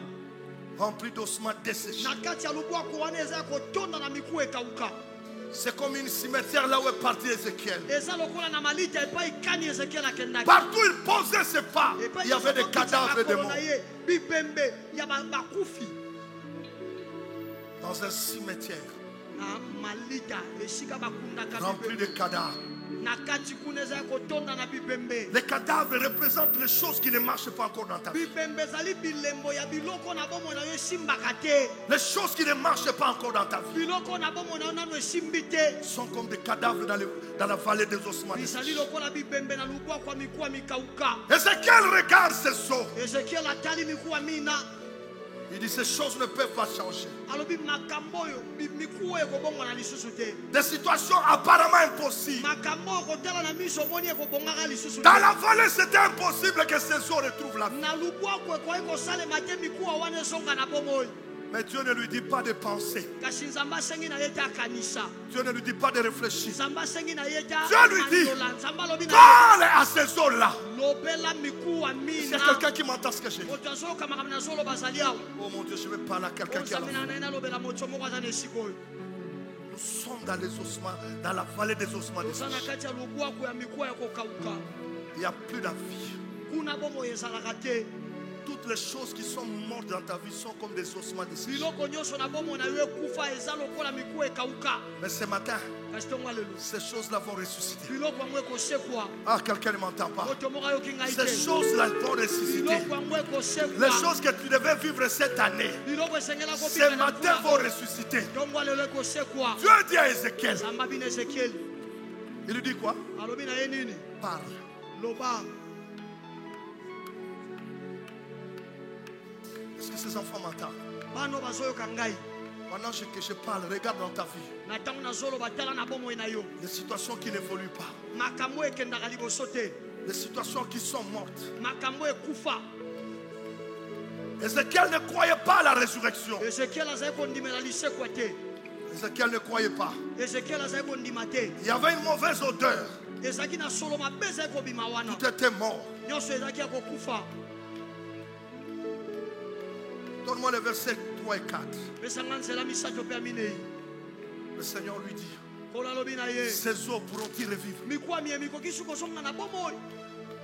remplie d'ossements desséchés. na kati ya lubwaku wana eza ya kotonda na mikuwa ekauka. C'est comme une cimetière là où est parti Ézéchiel. eza lokola na malita epai kani ezekiel akendaki. Partout il posait ses pas, Epai il y avait des nyonso cadavres de makolo morts. na ye bibembe ya bakufi Dans un cimetière na malita esika bakundaka rempli de cadavres. na kati kuna eza ya kotonda na bibembe. Les cadavres représentent les choses qui ne marchent pas encore dans ta vie. bibembe ezali bilembo ya biloko na bomoi na yo esimbaka te. Les choses qui ne marchent pas encore dans ta vie biloko na bomoi na yo nano esimbi te. sont comme des cadavres dans la vallée des ossements bizali desséchés. lokola bibembe na lubwaku ya mikuwa mikauka. Ézéchiel regarde ces os. ezekiel atali mikuwa mina Il dit ces choses ne peuvent pas changer. alobi makambo oyo mikuwa ekobongwana lisusu te. Des situations apparemment impossibles. makambo oyo kotala na miso omoni ekobongaka lisusu Dans te. la vallée, c'était impossible que ces os retrouvent la vie. na lubwaku ekoki kosalema te mikuwa wana ezonga na bomoi. Mais Dieu ne lui dit pas de penser. kasi nzambe asengi na ye te akanisa. Dieu ne lui dit pas de réfléchir. nzambe asengi na ye te Dieu lui dit, akandola. nzambe alobi na parle à ces os-là. ye lobela mikuwa S'il y a mina. quelqu'un qui m'entend ce que j'ai dit. moto azoyoka makambo nazoloba azali awa. Oh mon Dieu, je vais parler à quelqu'un qui a la nzambe foi. na ngai nalobela moto moko aza na esika oyo. Nous sommes dans les ossements, dans la vallée des ossements toza na desséchés. kati ya lubwaku ya mikuwa ya kokauka. Il n'y a plus de vie. kuna bomoi ezalaka te. Toutes les choses qui sont mortes dans ta vie sont comme des ossements desséchés. biloko nyonso na bomoi na yo ekufa eza lokola mikuwa ekauka. Mais ce matin, kasi ntongo lelo ces choses-là vont ressusciter. biloko yango ekosekwa. Ah, quelqu'un ne m'entend pas. moto moko ayoki ngai Ces te. choses-là vont ressusciter. biloko yango Les ekosekwa. choses que tu devais vivre cette année, biloko esengela ce matin vont ressusciter. ntongo lelo ekosekwa. Dieu dit à Ézéchiel, nzambe abi na ezekieli il lui dit quoi? alobi na ye nini. Parle. loba Est-ce que ces enfants m'entendent? bano bazoyoka ngai. Pendant que je parle, regarde dans ta vie. na ntango nazoloba tala na bomoi na yo. Les situations qui n'évoluent pas. makambo ekendaka liboso te. Les situations qui sont mortes. makambo ekufa. Ézéchiel ne croyait pas à la résurrection. ezekieli azali kondimela lisekwa te. Ézéchiel ne croyait pas. ezekieli azali kondima te. Il y avait une mauvaise odeur. ezalaki na solo mabe ezali kobima wana. Tout était mort. nyonso ezalaki ya kokufa. Donne-moi les versets 3 et 4. pesanga nzela misato mpe ya minei. Le Seigneur lui dit, nkolo alobi na ye ces eaux pourront-ils revivre? mikuwa mie mikoki suki kozonga na bomoi.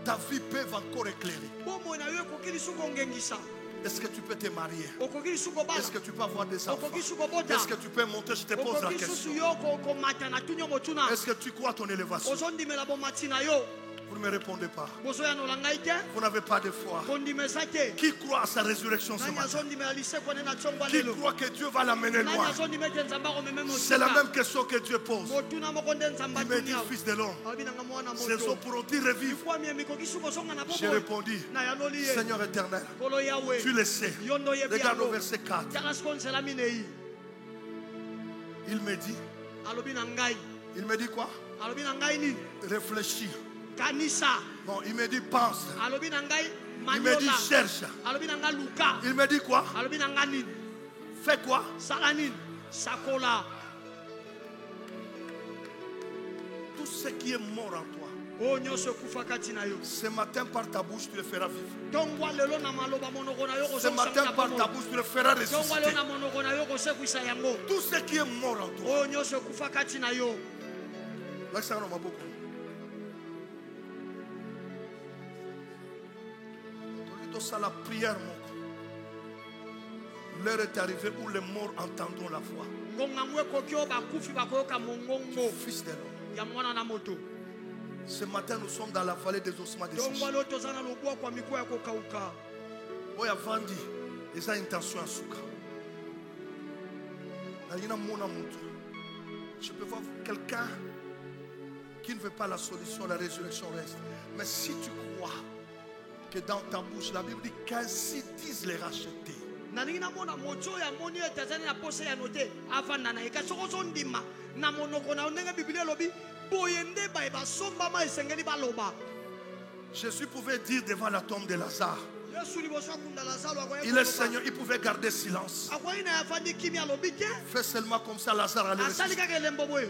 Ta vie peut encore éclairer. bomoi na yo ekoki lisuki ongengisa. Est-ce que tu peux te marier? okoki lisuki obala. Est-ce que tu peux avoir des enfants? okoki suki obota. Est-ce que tu peux monter? Je te pose la okoki susu question. yo komata na tunyo motuna. Est-ce que tu crois à ton élévation? ozondimela bomati na yo. Vous ne me répondez pas. bozoyanola ngai te. Vous n'avez pas de foi. kondimesa te. Qui croit à sa résurrection ce nani matin? azondimela lisekwa nde na ntongo Qui lelo. croit que Dieu va l'amener nani loin? azondima ete nzambe akomeme C'est la mosika. même question que Dieu pose. motuna moko nde nzambe Il me dit, atuni awa. fils de l'homme, alobi nanga mwana ces eaux moto. pourront-ils revivre? mikuwa mie mikoki suki ozonga na J'ai bomoi. répondu, nayanoli ye. Seigneur éternel, nkolo yawe. tu le sais. yo ndo oyebi Regarde au yango. verset 4. tala siko nzela minei. Il me dit, alobi na ngai. il me dit quoi? alobi na ngai nini. Réfléchis. kanisa. Non, il me dit pense. alobi na ngai Il me dit maniola. cherche. alobi na ngai luka. Il me dit quoi? alobi na ngai nini. Fais quoi? sala nini. sakola. Tout ce qui est mort en toi, oyo nyonso ekufa kati na yo. ce matin par ta bouche, tu le feras vivre. ntongwa lelo na maloba monoko na yo Ce matin kozongisa par ta bomoi. bouche, tu le feras ntongwa lelo ressusciter. na monoko na yo kosekwisa yango. Tout ce qui est mort en toi. oyo nyonso ekufa kati na yo. Là, ça en a beaucoup. Ça la prière, mon corps. L'heure est arrivée où les morts entendront la voix. ngongango ekoki oyo bakufi bakoyoka mongongo Fils de l'homme. ya mwana na moto. Ce matin, nous sommes dans la vallée des ossements ntongwa desséchés. lelo toza na lobwako ya mikuwa ya kokauka. Oyo avandi, eza intention ya suka. Nalingi namona mutu. Je peux voir quelqu'un qui ne veut pas la solution, la résurrection reste. Mais si tu crois que dans ta bouche, la Bible dit qu'ainsi disent les rachetés. Jésus pouvait dire devant la tombe de Lazare. Il est Seigneur, il pouvait garder silence. Fais seulement comme ça, Lazare allait ressusciter.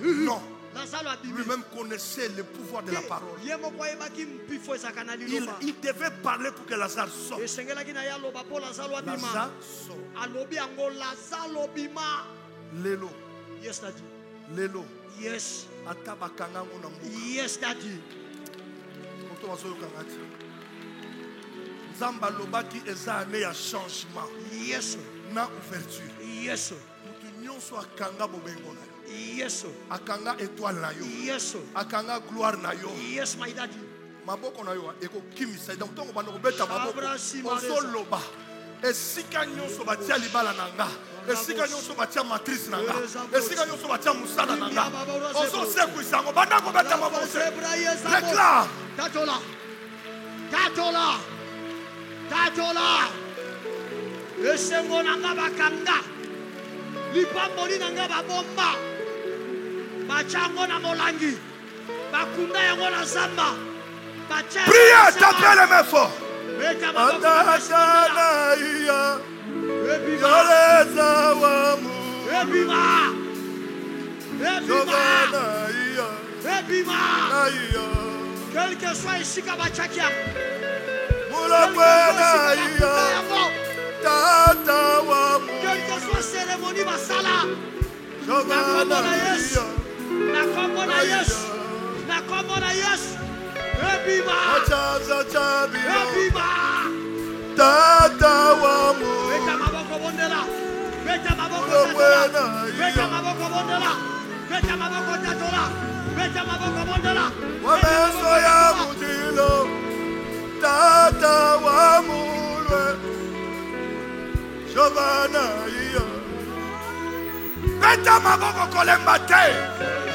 Non. Lui-même connaissait le pouvoir de la parole. Il devait parler pour que Lazare sorte. Lazare sort. Lelo. Yes, Daddy. Lelo. Yes. Yes. Yes, Daddy. Zamba lobaki eza année ya changement. Yes. Na ouverture. Yes. Mutu nyonso akanga bobengo na yo. Yes. Akanga étoile na yo. Yes. Akanga gloire na yo. Yes, my daddy. Maboko na yo eko kimisa donc tongo bando kobeta maboko. Oso loba. Esika nyonso batia libala nanga. Esika nyonso batia matrice nanga. Esika nyonso batia musala nanga. Oso sekuisa ngo banda kobeta maboko. Réclame. Tatola. Tatola. Tatola. Esengo nanga bakanga. Lipamboli nanga babomba. Bachango na molangi. Bakunda yango na zamba. Priez, tapez les mains fort. Quel que soit ici, Kabachakia. Quelle que soit cérémonie, Masala.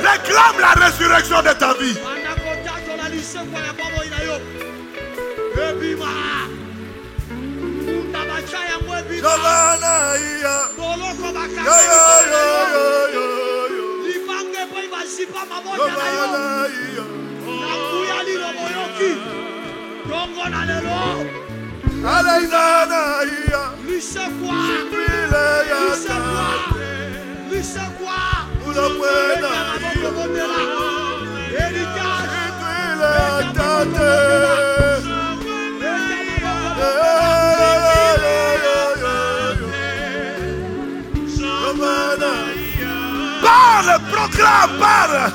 Réclame la résurrection de ta vie. Parle, proclame, parle.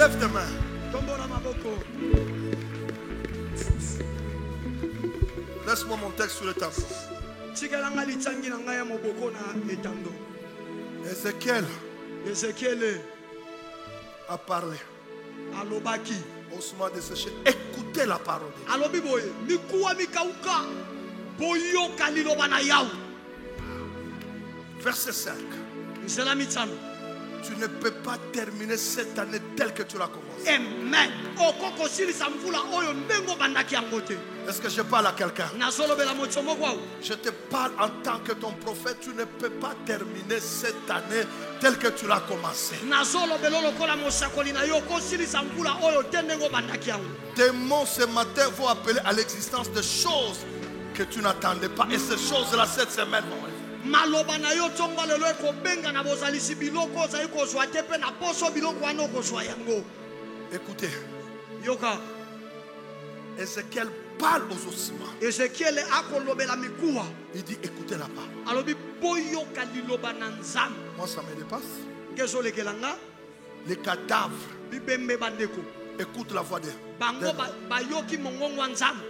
Lève tes mains. Tombola maboko. Laisse-moi mon texte sur le tableau. Tikalanga litsangi na ngai ya moboko na etando. Ézéchiel Ezekiel a parlé. alobaki. Osman de sécher. Écoutez la parole de Dieu. Alobi boye mikuwa mikauka boyoka liloba na yawe. Verset 5. Nzela mitano. Tu ne peux pas terminer cette année telle que tu l'as commencé. Amen. Okoko silisa mvula oyo ndengo bandaki yango te. Est-ce que je parle à quelqu'un? Nazolobela motsombo kwao. Je te parle en tant que ton prophète. Tu ne peux pas terminer cette année telle que tu l'as commencé. Nazolobela lokola mosakoli na yo ko silisa mvula oyo te ndengo bandaki yango. Démons ce matin vont appeler à l'existence de choses que tu n'attendais pas. Et ces choses-là, cette semaine, vont arriver. Maloba na yo tonga lelo ekobenga na bozalisi biloko ozali kozwa te pe na poso biloko wana okozwa yango. Écoutez, Yoka. Ézéchiel parle aux ossements. Ezekiel akolobela mikuwa. Il dit écoutez la parole. Alobi boyoka liloba na nzambe. Moi, ça me dépasse. Ngezolekelanga Les cadavres bibembe bandeko. écoutent la voix de Bango bayoki mongongo wa nzambe.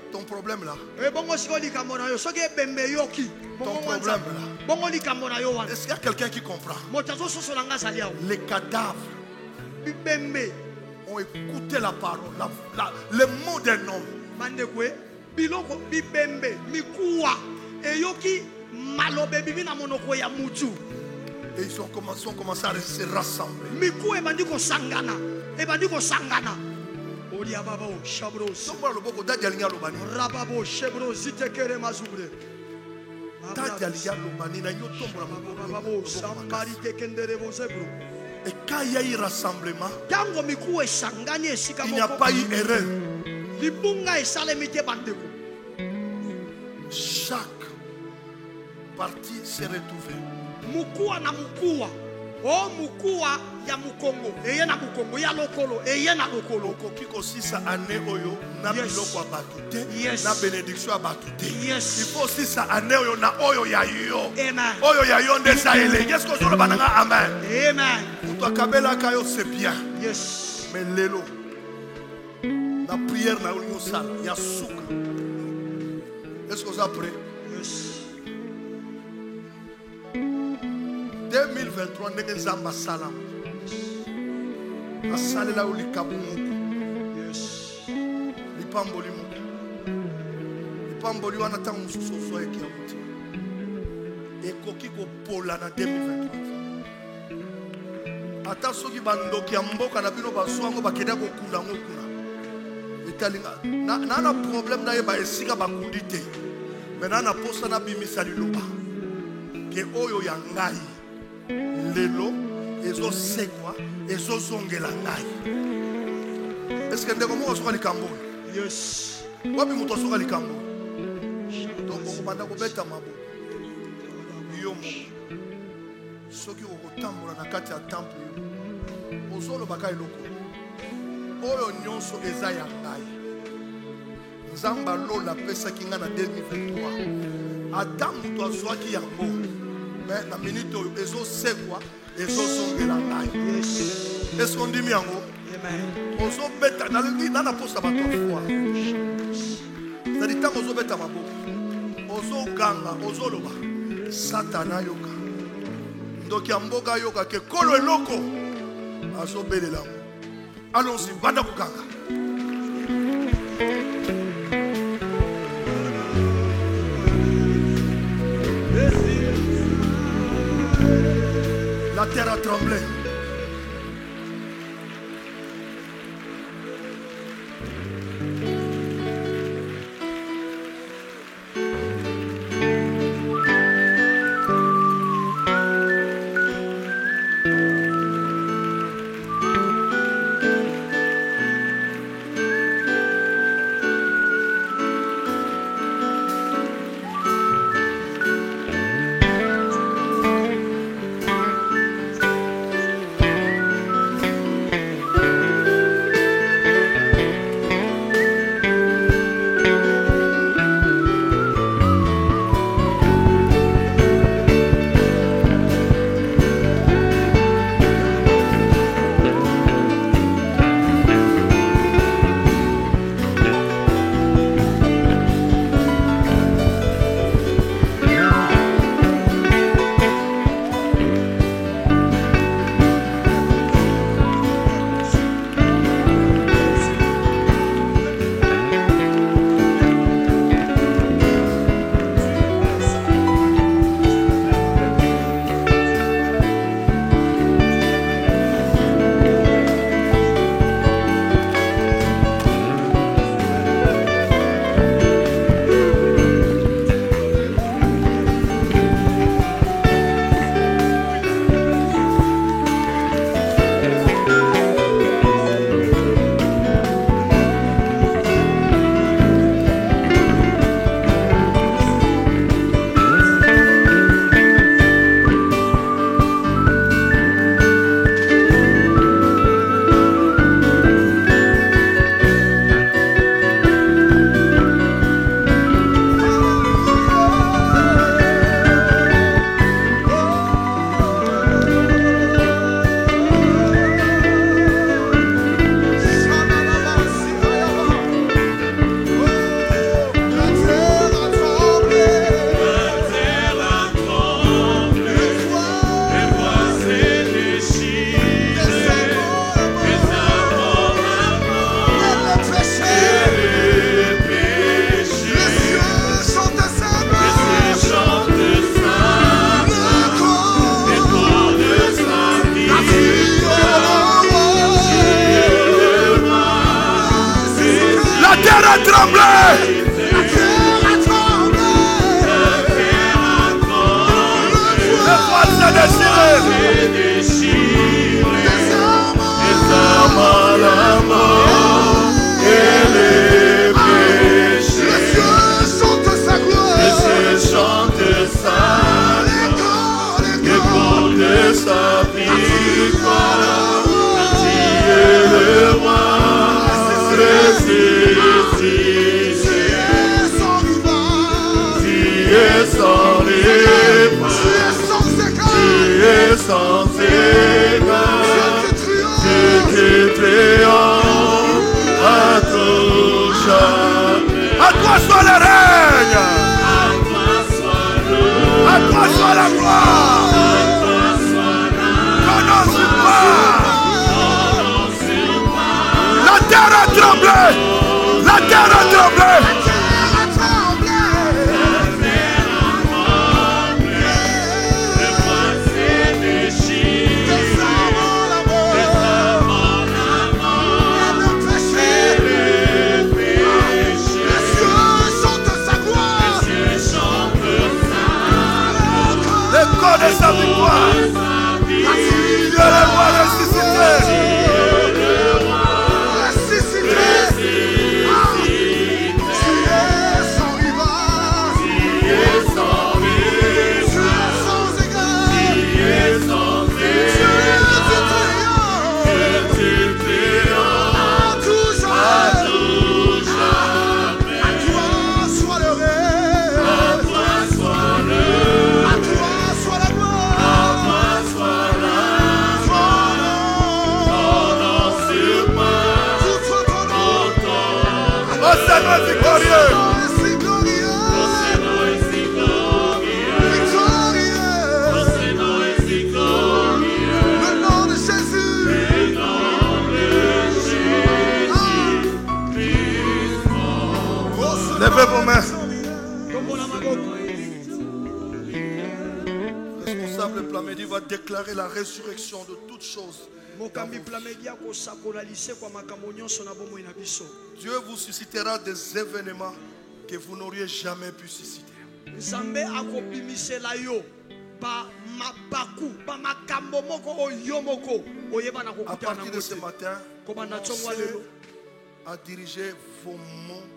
ton problème là. Bongo siko likambo na yo soki ebembe yoki Ton mongongo wa problème nzambe. là. Bongo likambo na yo wana. Est-ce qu'il y a quelqu'un qui comprend? Moto azososola nga azali awo. Les cadavres Bibembe ont écouté la parole, le mot d'un homme. bandekwe biloko bibembe mikuwa eyoki malobe bibi na monoko ya mutu. Et ils ont commencé à se rassembler. Mikuwa ebandi kosangana. Ebandi kosangana. Olia babo shabros. Donc, le boko dadi alinga lobani. Rababo shebro zitekere mazubre. Dadi alinga lobani na yo tombo la Rababo sambari tekendere bozebro. Et quand il y a eu rassemblement, Tango mikuwa esangani esika il n'y a pas eu erreur. libunga esalemi te bandeko. Chaque partie s'est retrouvée. Mukuwa na mukuwa. O mukuwa ya mukongo. Eye na mukongo ya lokolo. Eye na lokolo. Okoki kosisa année oyo na Yes. biloko abatu te, Yes. na bénédiction abatu te. Yes. Il faut aussi ça année oyo na oyo ya yo. Amen. Oyo ya yo nde sa elengi. Est-ce que ozoloba nanga amen? Amen. Moto akabelaka yo c'est bien. Yes. Mais lelo na prière na olingo sala ya suka. Est-ce que vous êtes prêts? Yes. 2023 ndenge nzamba salam. Asalela yo likabu moko. Yes. Lipamboli moko. Lipamboli wana ntango mosusu ozwa eki ya motima. Ekoki kopola na 2023. Ata soki bandoki ya mboka na bino bazwa yango bakende kokunda yango kuna. Etalinga na problème na ye ba esika bakundi te. Mais na posa na bimisa liloba. Ke oyo ya ngai lelo ezosekwa ezozongela ngai. Est-ce que ndeko moko asoka likambo? Yes. Wapi moto asoka likambo? Donc okobanda kobeta maboko yo moko. Soki okotambola na kati ya temple yo ozolobaka eloko oyo nyonso eza ya ngai. Nzambe alola apesaki ngai na 2023. Ata moto azwaki yango mais na minute oyo ezosekwa ezozongela ngai. Yes. Est-ce qu'on dit yango? Amen. Ozobeta nana posa bato ya foi. C'est-à-dire ntango ozobeta maboko ozoganga ozoloba satana yoka ndoki ya mboka yoka ke kolo eloko azobelela ngo. Allons-y, banda kokanga. La terre a tremblé. terre a tremblé. Le voile s'est déchiré. La mort et les péchés. Les cieux chantent sa gloire. Les cieux chantent sa gloire. Et comptent sa victoire. Tu es le roi ressuscité. Tu es sans rival. Tu es sans égal. Tu triomphes à tout jamais. À toi soit le règne. À toi soit la gloire. Ton nom sur moi. La terre a tremblé. La terre a tremblé. De sa victoire, Dieu le roi ressuscité. Levez vos mains. Responsable Plamedi va déclarer la résurrection de toutes choses. Dieu vous suscitera des événements que vous n'auriez jamais pu susciter. À partir de ce matin, commencez à diriger vos mots,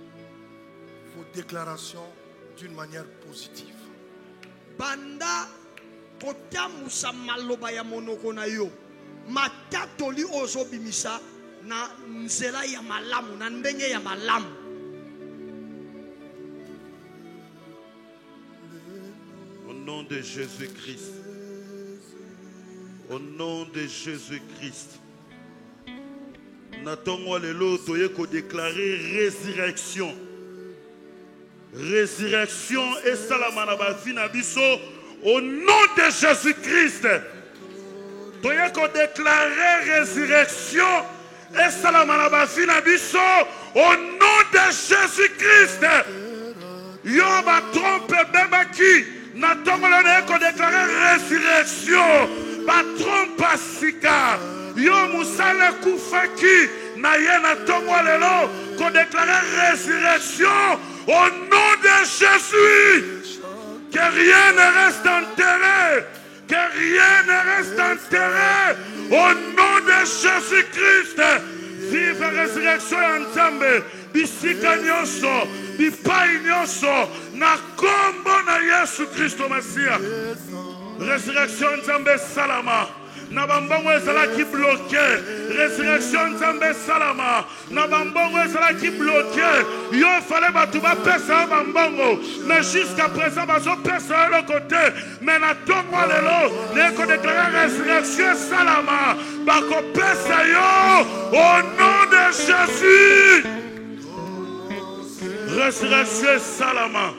vos déclarations d'une manière positive. Banda kotamusa maloba ya monoko na yo matatoli ozobimisa na nzela ya malamu na ndenge ya malamu. Au nom de Jésus-Christ. Au nom de Jésus-Christ. Natongo lelo toye ko déclarer résurrection. Résurrection et salamana ba fina biso au nom de Jésus-Christ. Toye ko déclarer résurrection et salamana ba fina biso au nom de Jésus-Christ. Yo ba trompe bebaki natongo lelo ko déclarer résurrection ba trompe sika. Yo musale kufaki na ye natongo lelo ko déclarer résurrection au nom de Jésus. Que rien ne reste enterré. Que rien ne reste enterré. Au nom de Jésus-Christ. Vive la résurrection ensemble. Bisika nyonso. Bipai nyonso. Na kombo na Yesu Christo Masia. Résurrection ensemble salama. Nabambongo ezala ki bloqué. Résurrection nzambe salama. Nabambongo ezala ki bloqué. Yo fallait batuba pesa bambongo. Mais jusqu'à présent baso pesa le côté. Mais na tongo lelo ne ko déclarer résurrection salama. Bako pesa yo au nom de Jésus. Résurrection salama.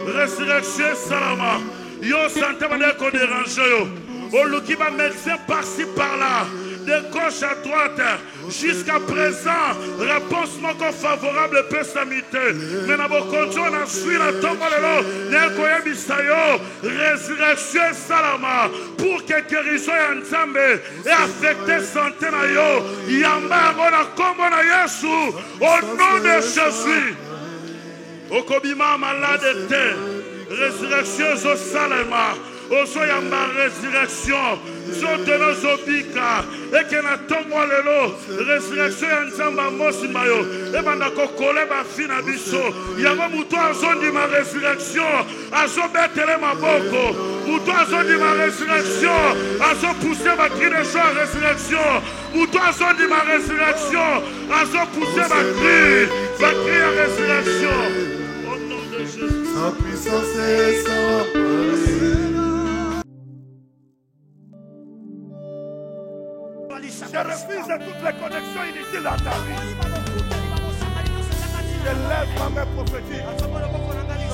Résurrection salama. Yo santé bande ko déranger yo. Oluki ba médecin par-ci par-là. de gauche à droite. Jusqu'à présent, réponse moko favorable peut s'amiter. Mais na bokonjo na suit la tombe lelo, ne koya bisayo, résurrection salama pour que guérison ya nzambe et affecter santé na yo. Yamba ngona kombo na Yesu au nom de Jésus. Okobima malade te, résurrection zo salama. Oso yamba résurrection, zoteno zobika, eke na tombo lelo, résurrection ya nzamba mosi mayo, ebanda kokole ba fina biso, yango muto azondi ma résurrection, azo betele maboko, muto azondi ma résurrection, azo pousser ba cri de joie résurrection, muto azondi ma résurrection, azo pousser ba cri à résurrection, au nom de Jésus. Sa puissance est sans passé. Je refuse toutes les connexions inutiles dans ta vie. Je lève ma main prophétique. Je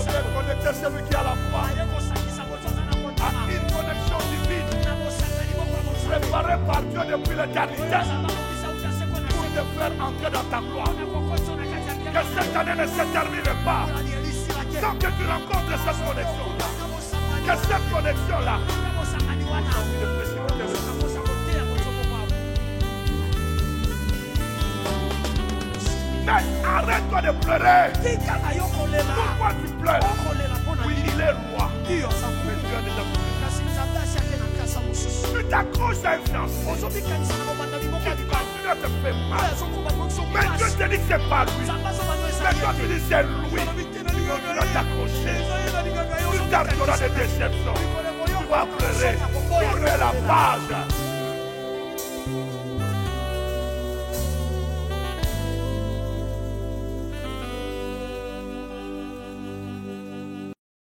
vais connecter celui qui a la foi à une connexion divine préparée par Dieu depuis l'éternité pour te faire entrer dans ta gloire. Que cette année ne se termine pas sans que tu rencontres cette connexion-là. Que cette connexion-là. Mais arrête-toi de pleurer. Pourquoi tu pleures? Oui, il est roi. Mais Dieu est déjà plus. Tu t'accroches à un fiancé. Tu continues à te faire mal. Mais Dieu te dit que c'est pas lui. Mais toi tu dis c'est lui. Tu continues à t'accrocher. Tu t'arrêteras de déception. Tu vas pleurer. Tourner la page.